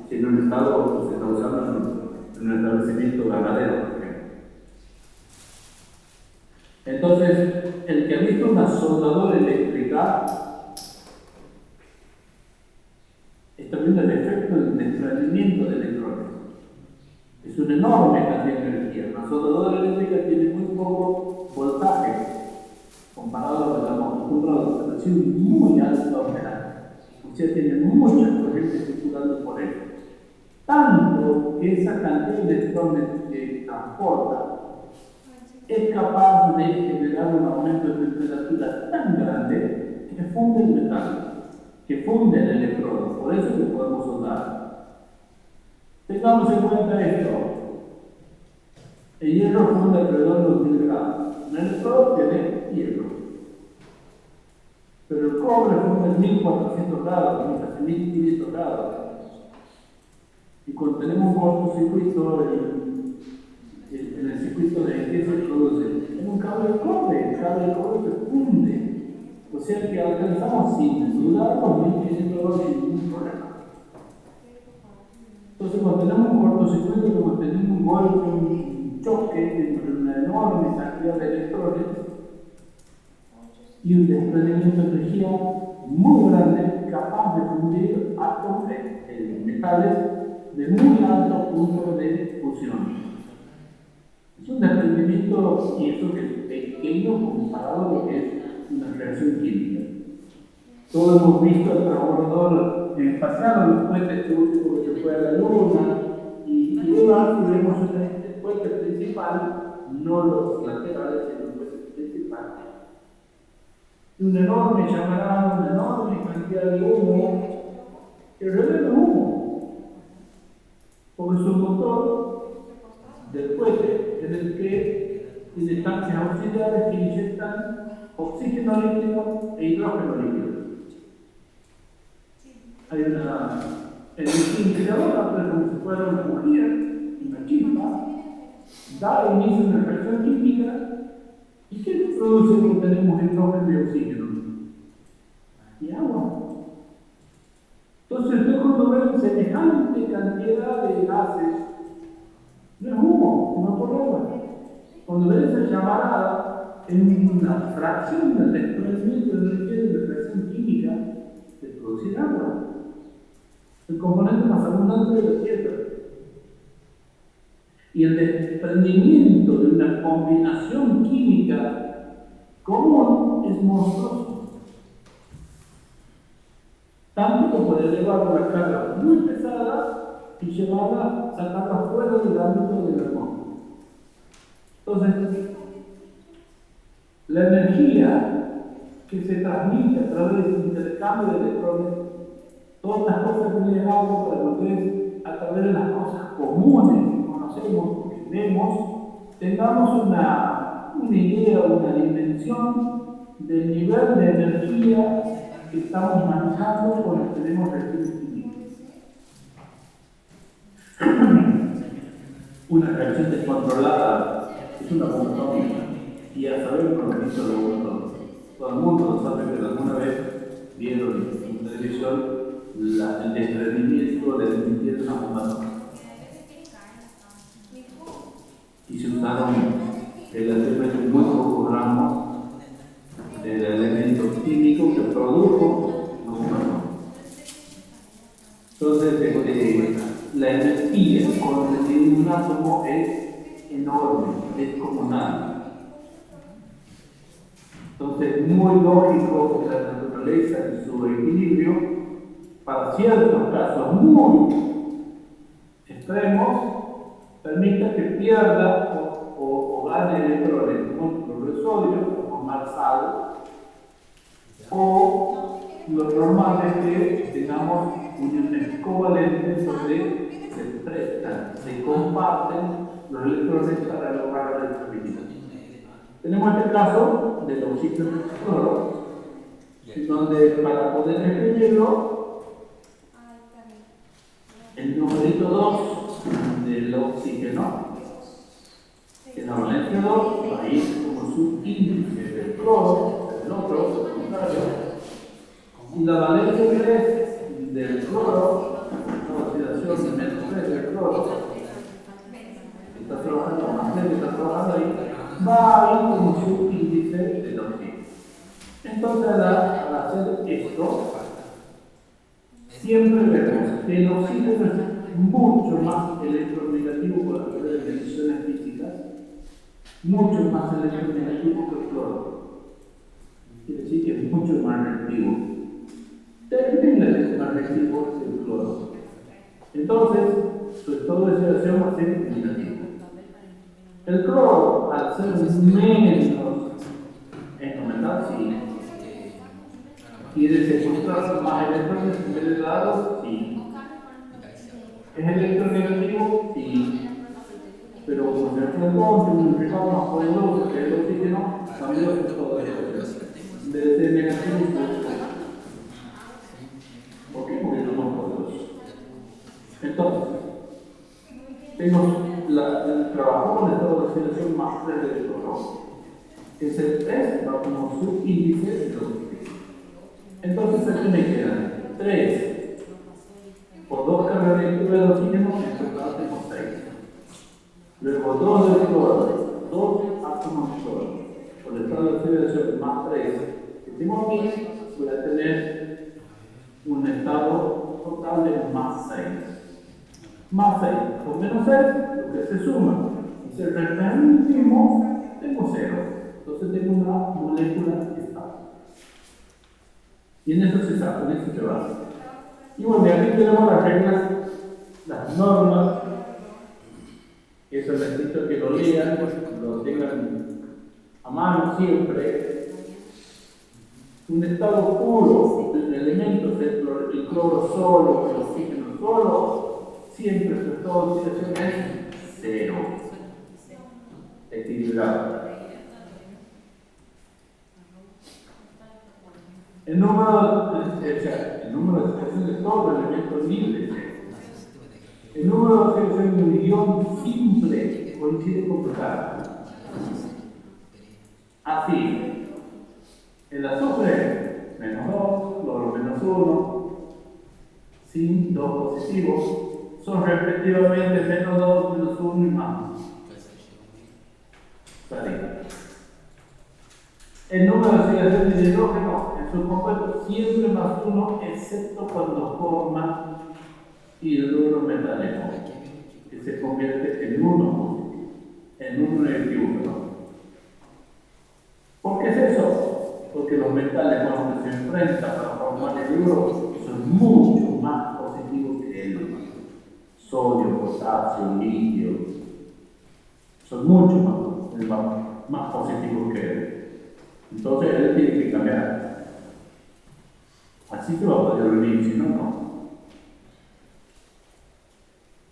si en un estado se está usando en un establecimiento ganadero, por ejemplo. Entonces, el que ha visto una soldadora eléctrica está viendo el efecto del desprendimiento de electrones. Es una enorme cantidad de energía. Una soldadora eléctrica tiene muy poco voltaje comparado a lo que estamos acostumbrados, pero tiene muy alto amperaje. O sea, tiene muchas corrientes circulando por él. Tanto que esa cantidad de electrones que transporta es capaz de generar un aumento de temperatura tan grande que funde el metal, que funde el electrodo. Por eso que podemos soldar. Tengamos en cuenta esto. El hierro funde alrededor de 2000 grados. Un electrodo tiene hierro. Pero el cobre funde en 1400 grados, casi 1500 grados. Y cuando tenemos un cortocircuito, en el circuito de qué se produce, en un cable de cobre, el cable de cobre se funde. O sea que alcanzamos sin duda los 1500 dólares sin ningún problema. Entonces, cuando tenemos un cortocircuito, como tenemos un golpe, un choque entre una enorme cantidad de electrones y un desprendimiento de energía muy grande, capaz de fundir átomos metales de muy alto punto de fusión. Es un desprendimiento, y eso que es pequeño comparado a lo que es una reacción química. Todos hemos visto el transbordador espacial, los puentes últimos que se fue a la Luna, y luego vemos el puente principal, no los laterales, sino el puente principal. Un enorme llamarada, una enorme cantidad de humo, que en realidad no es humo, porque es un motor del cohete en el que tiene tanques auxiliares que inyectan oxígeno líquido e hidrógeno líquido. Hay una energía integradora, pero como si fuera una bujía, una chispa, da inicio a una reacción química. ¿Y qué produce cuando tenemos hidrógeno y oxígeno? Y agua. Entonces, usted cuando ve semejante cantidad de gases, no es humo, no por agua. Cuando ve esa llamarada, es una fracción del desprendimiento de energía de la reacción química de producir agua. El componente más abundante de la Tierra. Y el desprendimiento de una combinación química común es monstruoso. Tanto que puede llevar una carga muy pesada y sacarla fuera del ámbito del hormón. Entonces, la energía que se transmite a través del intercambio de electrones, todas las cosas que les hablo para que ustedes, a través de las cosas comunes que conocemos, que vemos, tengamos una idea, una dimensión del nivel de energía que estamos manejando cuando tenemos reacciones químicas. Una reacción descontrolada es una bomba atómica, y ya sabemos lo que hizo la bomba atómica. Todo el mundo lo sabe, pero alguna vez vieron en televisión el desprendimiento de emitir una bomba atómica. Y se usaron relativamente muy pocos gramos del elemento químico que produjo la bomba atómica. Entonces, la energía contenida en un átomo es enorme, descomunal. Entonces, muy lógico que la naturaleza en su equilibrio, para ciertos casos muy extremos, permita que pierda o gane electrones como el cloruro de sodio, como más sal, o lo normal es que tengamos uniones covalentes donde se prestan, se comparten los electrones para lograr la estabilidad. Tenemos este caso del oxígeno de cloro, donde para poder escribirlo, el numerito 2 del oxígeno, en la valencia 2, va a ir como subíndice del cloro, del otro, contrario, y la valencia 3 del cloro, la oxidación de menos 3 del cloro, está trabajando más 3, está trabajando ahí, va a ir como subíndice del oxígeno. Entonces, al hacer esto, siempre vemos que el oxígeno es mucho más electronegativo por las mediciones físicas, mucho más electronegativo que el cloro. Quiere decir que es mucho más reactivo. Técnicamente es más reactivo que el cloro. Entonces, su estado de oxidación va a ser negativo. El cloro, al ser menos endamental, sí. ¿Quiere secuestrar más electrones en vez de dados? Sí. ¿Es electronegativo? Sí. Pero como se enfrentó tiene un rival más poderoso que el oxígeno, cambió el estado de oxidación. Debe ser negativo y positivo. ¿Por qué? Porque no es más poderoso. Entonces, trabajamos con el estado de oxidación más 3 del cloro. Ese 3 va como subíndice de oxígeno. Entonces aquí me quedan 3 por 2 cargas negativas de oxígeno, en total tengo 6. Luego 2 de cloro, 2 átomos de cloro. Por el estado de oxidación más 3 que tengo aquí, voy a tener un estado total de más 6. Más 6 con menos 6, lo que se suma. Y si el resultado tengo 0. Entonces tengo una molécula estable. Y en eso se sabe, en eso se basa. Y bueno, aquí tenemos las reglas, las normas. Eso necesito que lo lean, lo tengan a mano siempre. Un estado puro de elementos, el cloro solo, el oxígeno solo, siempre su estado de oxidación es 0. Equilibrado. El número de situaciones de todos los elementos libres. El número de situaciones de un ion simple coincide con total. Así, el azufre, menos 2, cloro menos 1, sin 2 positivos, son respectivamente menos 2, menos 1 y más. El número de oxidaciones de hidrógeno en sus compuestos siempre más 1, excepto cuando forma hidruro metálico, que se convierte en 1 positivo, en 1 negativo. ¿Por qué es eso? Porque los metales cuando se enfrentan para formar el hidruro son mucho más positivos que el sodio, potasio, litio. Son mucho más positivos que él. Entonces él tiene que cambiar. Así que va a poder unir, si no, no.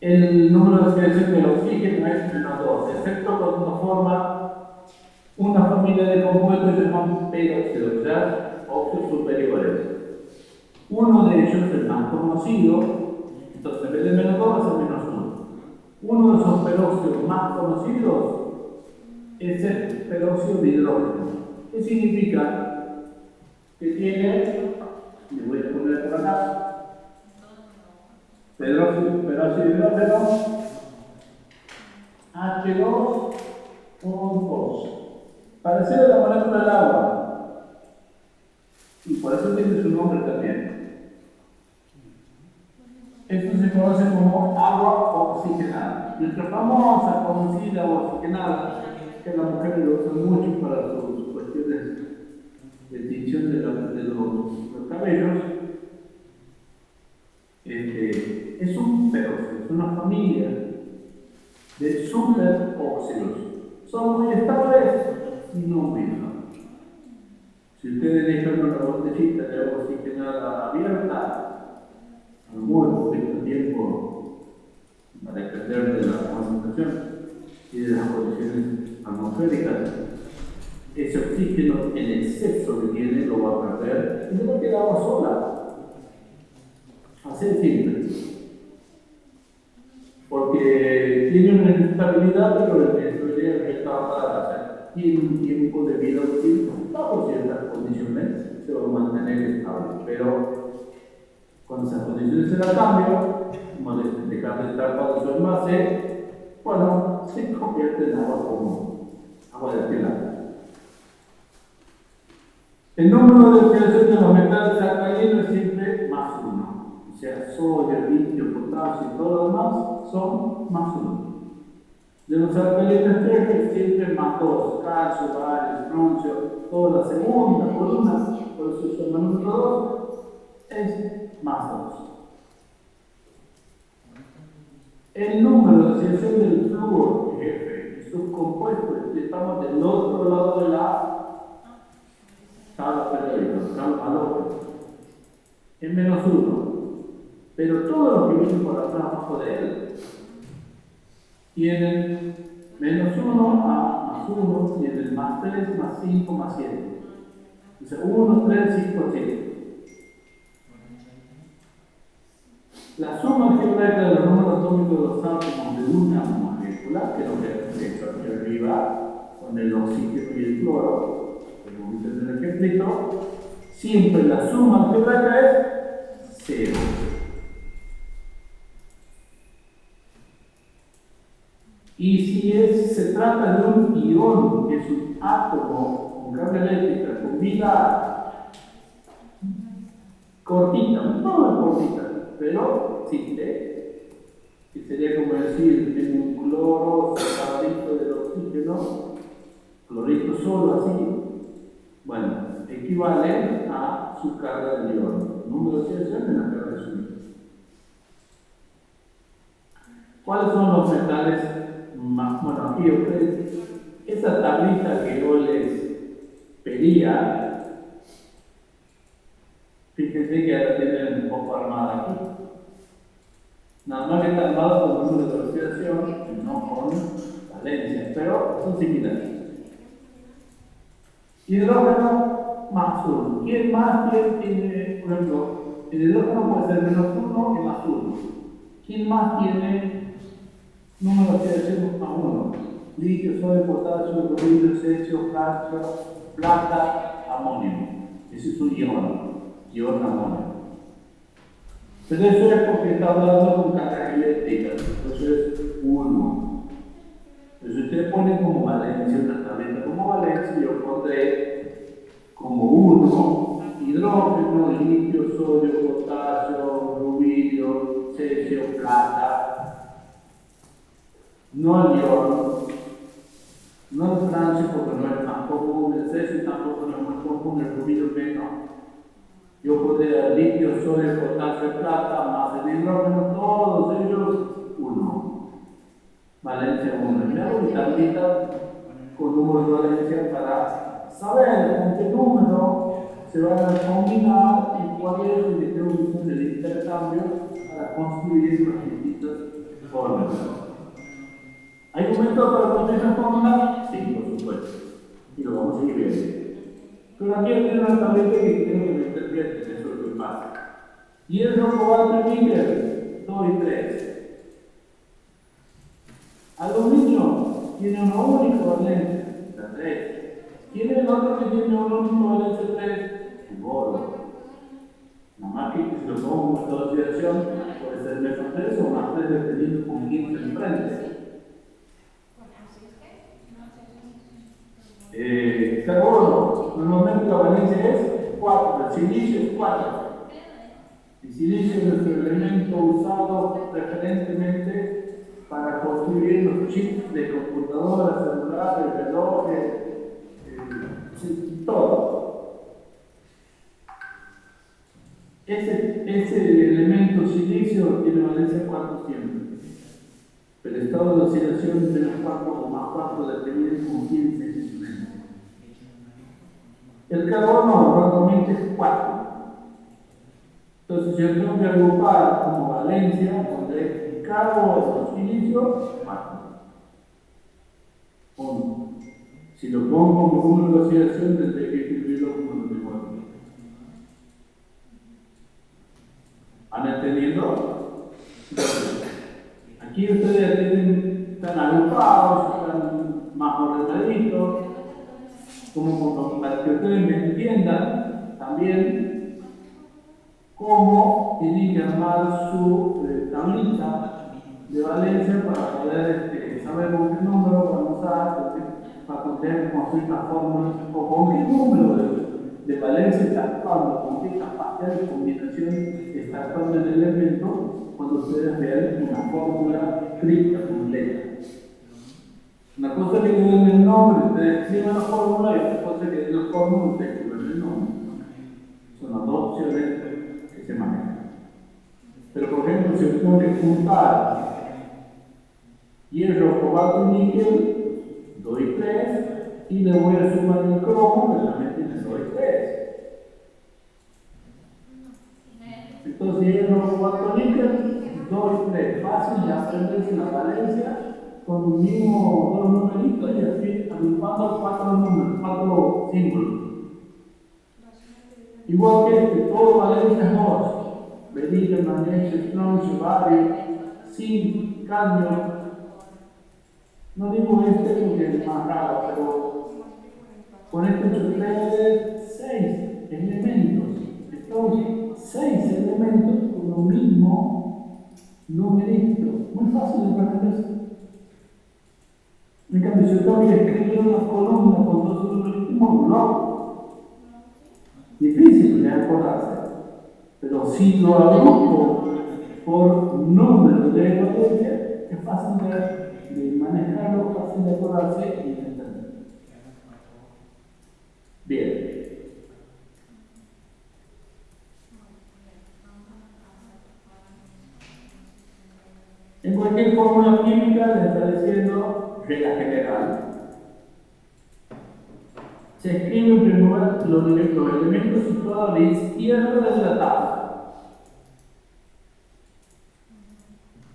El número de oxidación del oxígeno es menos 2, excepto cuando forma una familia de compuestos llamados peróxidos, o sea, óxidos superiores. Uno de ellos, el más conocido, entonces en vez de menos 2 va a ser menos 1. Uno de esos peróxidos más conocidos es el peróxido de hidrógeno. ¿Qué significa? Que tiene, le voy a poner por acá, peróxido de hidrógeno, H2, 2. Parecido a la molécula del agua. Y por eso tiene su nombre también. Esto se conoce como agua oxigenada. Nuestra famosa, conocida agua oxigenada, que las mujeres lo usan mucho para sus cuestiones de tinción de los cabellos, es un peróxido, es una familia de superóxidos. Son muy estables y no muy estables. Si ustedes dejan una botellita de agua oxigenada abierta, a muy poquito tiempo para depender de la concentración y de las condiciones atmosféricas, ese oxígeno en exceso que tiene lo va a perder y no va a quedar agua sola. Así de simple. Porque tiene una inestabilidad, pero el estudio retarda, tiene un tiempo de vida útil, bajo ciertas condiciones se va a mantener estable. Pero cuando esas condiciones se las cambian, como dejar de estar bajo su envase, bueno, se convierte en agua común, agua destilada. El número de oxidación de los metales alcalinos es siempre más 1. O sea, sodio, litio, potasio y todo lo demás son más 1. De los alcalinos tercios siempre más 2. Calcio, bario, estroncio, toda la segunda columna, por eso se llama número 2, es más 2. El número de oxidación del flúor, F, y sus compuestos, estamos del otro lado de la tabla periódica, es menos 1. Pero todo lo que viene por atrás abajo de él tienen menos 1 a más 1, tienen más 3, más 5, más 7. O sea, 1, 3, 5, 7. La suma algebraica de los números 2 atómicos de los átomos de una molécula, que es lo que hemos hecho aquí arriba, con el oxígeno y el cloro, como viste en el ejemplito, siempre la suma algebraica es 0. Y si se trata de un ion, que es un átomo con carga eléctrica, con vida cortita, no cortita, pero existe, que sería como decir en un cloro separadito del oxígeno, clorito solo así, bueno, equivale a su carga de ion, número de oxidación en la carga de su ion. ¿Cuáles son los metales más? Bueno, aquí ustedes, esa tablita que yo les pedía, fíjense que ya la tienen un poco armada aquí. Nada más que está armado con número de oxidación y no con valencia, pero son similares. Hidrógeno más 1. ¿Quién más tiene, por ejemplo, el hidrógeno puede ser menos 1 y más 1? ¿Quién más tiene número de oxidación más 1? Litio, sodio, potasio, rubidio, cesio, calcio, plata, amonio. Ese es un ion amonio. Pero eso es porque está hablando con carga eléctrica, entonces 1. Entonces usted pone como valencia, una tableta como valencia, y yo pondré como 1 hidrógeno, litio, sodio, potasio, rubidio, cesio, plata. No el ion, no el francio porque no es más común, el cesio tampoco no es más común, el rubidio menos. Yo pondría litio, sodio, potasio, plata, más el hidrógeno, todos ellos 1. Valencia 1. Y me hago mi tablita con números de valencia para saber con qué número se van a combinar y cuál es el distribución del intercambio para construir las distintas fórmulas. ¿Hay un método para construir esas fórmulas? Sí, por supuesto. Y lo vamos a seguir viendo. Pero aquí hay una tableta que quiero que me interpreten, eso es lo que pasa. Hierro, cobalto y níquel, 2 y 3. Aluminio tiene una única valencia, la 3. ¿Quién es el otro que tiene una única valencia 3? El oro. Nada más que si lo pongo con esta oxidación, puede ser menos 3 o más 3 dependiendo con quién se enfrente. Carbono, normalmente la valencia es 4, el silicio es 4. El silicio es nuestro elemento usado preferentemente para construir los chips de computadoras, celulares, relojes, todo. Ese elemento silicio tiene valencia 4 siempre. Pero el estado de oxidación es menos 4 o más 4 dependiendo con quién se enfrenta. El carbono normalmente es 4. Entonces, yo tengo que agrupar como valencia, pondré carbono, silicio, 4. 1. Si lo pongo como número de oxidación, tendré que escribirlo como lo tengo aquí. ¿Van entendiendo? Entonces, aquí ustedes están agrupados, están más ordenaditos, como para que ustedes me entiendan también cómo tienen que armar su tablita de valencia para poder saber con qué número vamos a para poder construir las fórmulas o con qué número de valencia está actuando, con qué capacidad de combinación está actuando el elemento cuando ustedes vean una fórmula cripta completa. Una cosa es que den el nombre, ustedes escriban la fórmula, y otra cosa es que den la fórmula y ustedes escriban el nombre. Son las dos opciones que se manejan. Pero por ejemplo, si yo tengo que juntar hierro, cobalto y níquel, doy 3, y le voy a sumar el cromo, que también tiene 2 y 3. Entonces hierro, cobalto y níquel, 2 y 3. Fácil de aprenderse la valencia con un mismo 2 numeritos y así agrupando 4 números, 4 símbolos. Igual que todo valencia es 2. Berilio, magnesio, estroncio, bario, zinc, cadmio. No digo este porque es más raro, pero con este encontré 6 elementos. Entonces, 6 elementos con lo mismo numerito. Muy fácil de aprender. En cambio, si yo voy a escribir una columna con 2 numeritos, no. Difícil de acordarse. Pero si lo agrupo por número de potencia, es fácil de manejarlo, fácil de acordarse y de entender. Bien. En cualquier fórmula química le está diciendo regla general. Se escribe en primer lugar los elementos situados a la izquierda de la tabla.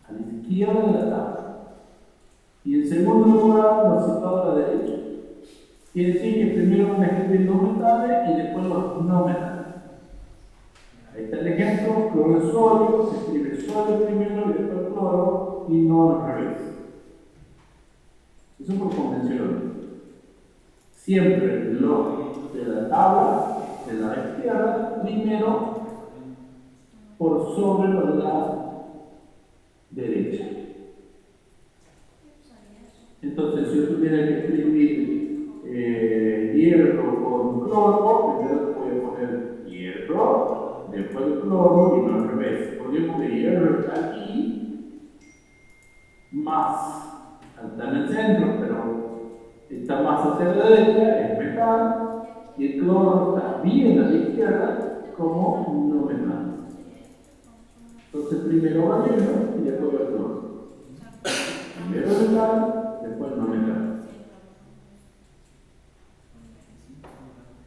A la izquierda de la tabla. Y en segundo lugar los situados a la derecha. Quiere decir que primero van a escribir los metales y después los no metales. Ahí está el ejemplo: cloro de sodio, se escribe sodio primero y después cloro, y no al revés. Eso por convención. Siempre lo de la tabla de la izquierda primero por sobre lo de la derecha. Entonces, si yo tuviera que escribir hierro con cloro, primero voy a poner hierro, después cloro y no al revés. Porque hierro está aquí, más está en el centro, pero está más hacia la derecha, es metal, y el cloro está bien a la izquierda como no metal. Entonces primero va hierro y después va cloro. Primero metal, después no metal.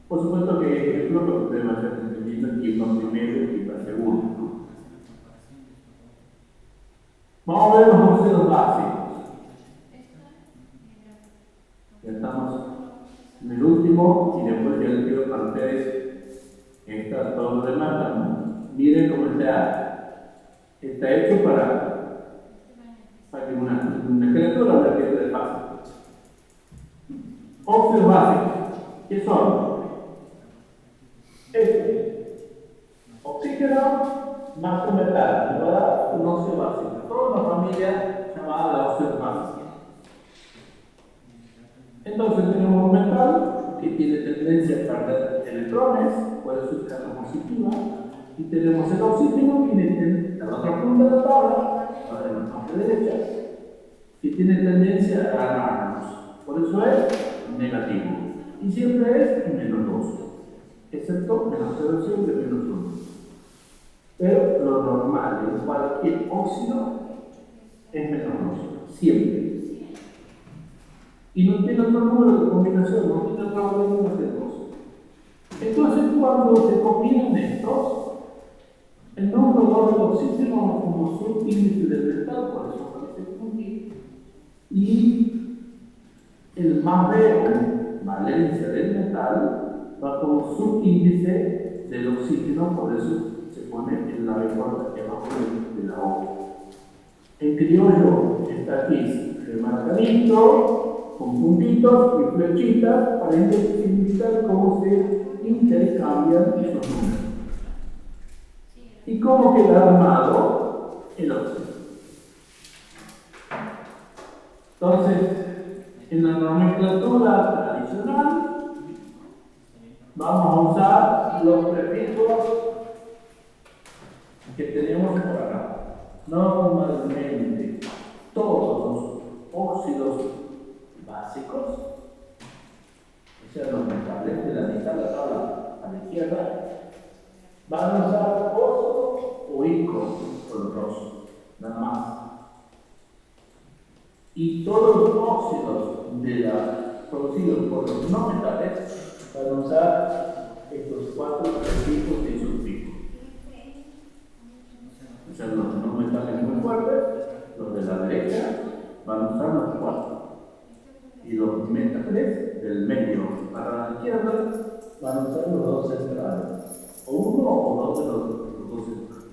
Por supuesto que el ejemplo que ustedes van a hacer entendiendo quién va primero y quién va segundo, ¿no? Vamos a ver los óxidos básicos. Ya estamos en el último y después ya les quiero para ustedes está todo lo demás también. Miren cómo está hecho para que una criatura la pierde de fácil. Óxidos básicos, ¿qué son? Oxígeno más un metal, ¿verdad? Un óxido básico. Toda una familia llamada de óxidos básicos. Entonces tenemos un metal que tiene tendencia a perder electrones, puede ser carga positiva, y tenemos el oxígeno que tiene la otra punta de la tabla, en la parte derecha, que tiene tendencia a ganarnos. Por eso es negativo. Y siempre es menos 2, excepto menos 0,5 de menos 1. Pero lo normal en cualquier óxido es menos 2, siempre. Y no tiene otro número de combinación, no tiene otra valor más que 2. Entonces, cuando se combinan estos, el número 2 del oxígeno como subíndice del metal, por eso aparece aquí, y el más B, o valencia del metal, va como subíndice del oxígeno, por eso se pone en la B corta que abajo de la O. En criollo está aquí remarcadito, con puntitos y flechitas para indicar cómo se intercambian esos números. ¿Y cómo queda armado el óxido? Entonces, en la nomenclatura tradicional, vamos a usar los prefijos que tenemos por acá. Normalmente, todos los óxidos básicos, o sea, los metales de la mitad de la tabla a la izquierda, van a usar fósforo o ICO coloroso, nada más. Y todos los óxidos producidos por los no metales van a usar estos 4 prefijos y sufijos. O sea, los no metales muy fuertes, los de la derecha, van a usar los 4. Y los metales del medio para la izquierda van a usar los 2 centrales, o uno o dos de los 2 centrales.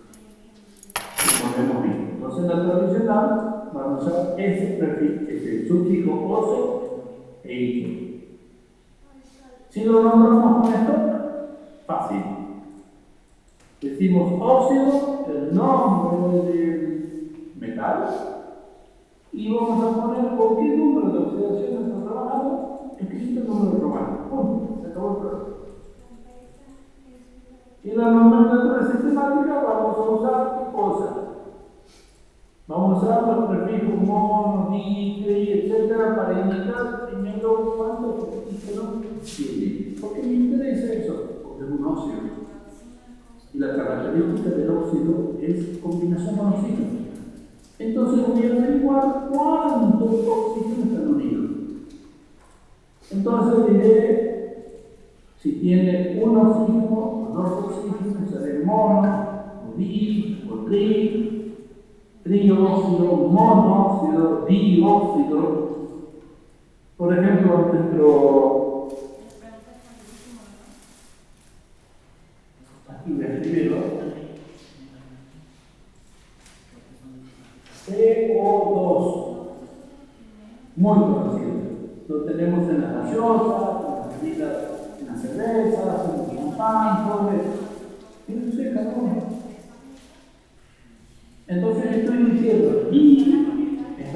Como hemos visto. Entonces, en la tradicional ese sufijo óseo e hito. Si lo nombramos con esto, fácil. Decimos óxido, el nombre del metal, y vamos a poner cualquier número de oxidación que está trabajando, escrito el número romano. Punto. Se acabó el problema. Y la nomenclatura sistemática vamos a usar qué cosa. Vamos a usar los prefijos mono, di, tri, etc. para indicar primero cuántos oxígenos tiene. ¿Por qué me interesa eso? Porque es un óxido. Y la característica del óxido es combinación con oxígeno. Entonces voy a averiguar cuántos oxígenos están unidos. Entonces diré si tiene un oxígeno o dos oxígenos, será mono, o di, o tri, trióxido, monóxido, dióxido. Por ejemplo, aquí voy a escribirlo. CO2, muy conocido. Lo tenemos en las gaseosas, en las bebidas, en las cervezas, en el champán, todo eso. Eso es carbono. Entonces estoy diciendo, di es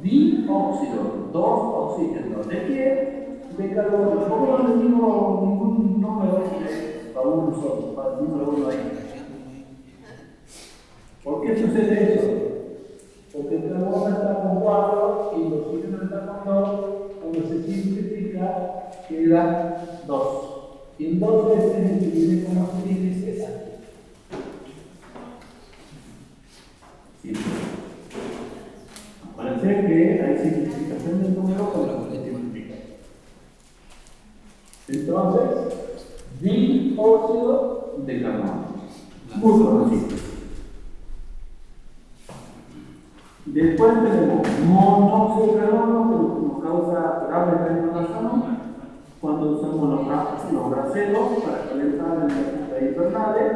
dióxido, dos oxígenos. ¿De qué? De carbono. ¿Por qué no le digo ningún número para uno solo, para el número uno ahí? ¿Por qué sucede eso? Porque el carbono está con 4 y el oxígeno está con 2, cuando se simplifica queda 2. Y en 2 veces el que viene con más índice es aquí. Sí. Parece que hay simplificación del número cuando se simplifica. Entonces, dióxido de carbono. Muy conocido. Después tenemos monóxido de carbono, que nos causa grave daño a la salud cuando usamos los braseros para calentar en las épocas invernales.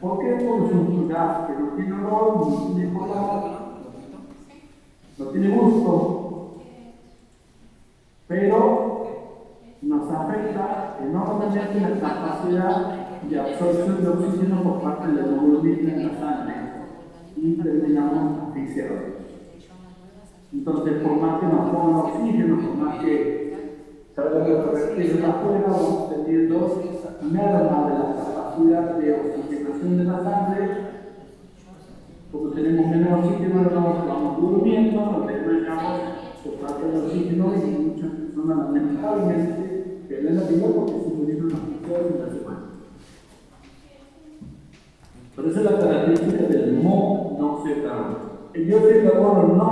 ¿Por qué? Porque es un gas que no tiene olor, no tiene color, no tiene gusto, pero nos afecta enormemente la capacidad de absorción de oxígeno por parte de la hemoglobina en la sangre y terminamos asfixiados. Entonces, por más que nos pongan oxígeno, por más que salga los respiros afuera, vamos teniendo merma de la capacidad de oxigenación de la sangre, porque tenemos menos oxígeno, vamos durmiendo, nos desmayamos por falta de oxígeno y muchas personas lamentablemente pierden la vida porque se murieron asfixiados en la semana. Por eso es la característica del monóxido de carbono. El dióxido de carbono no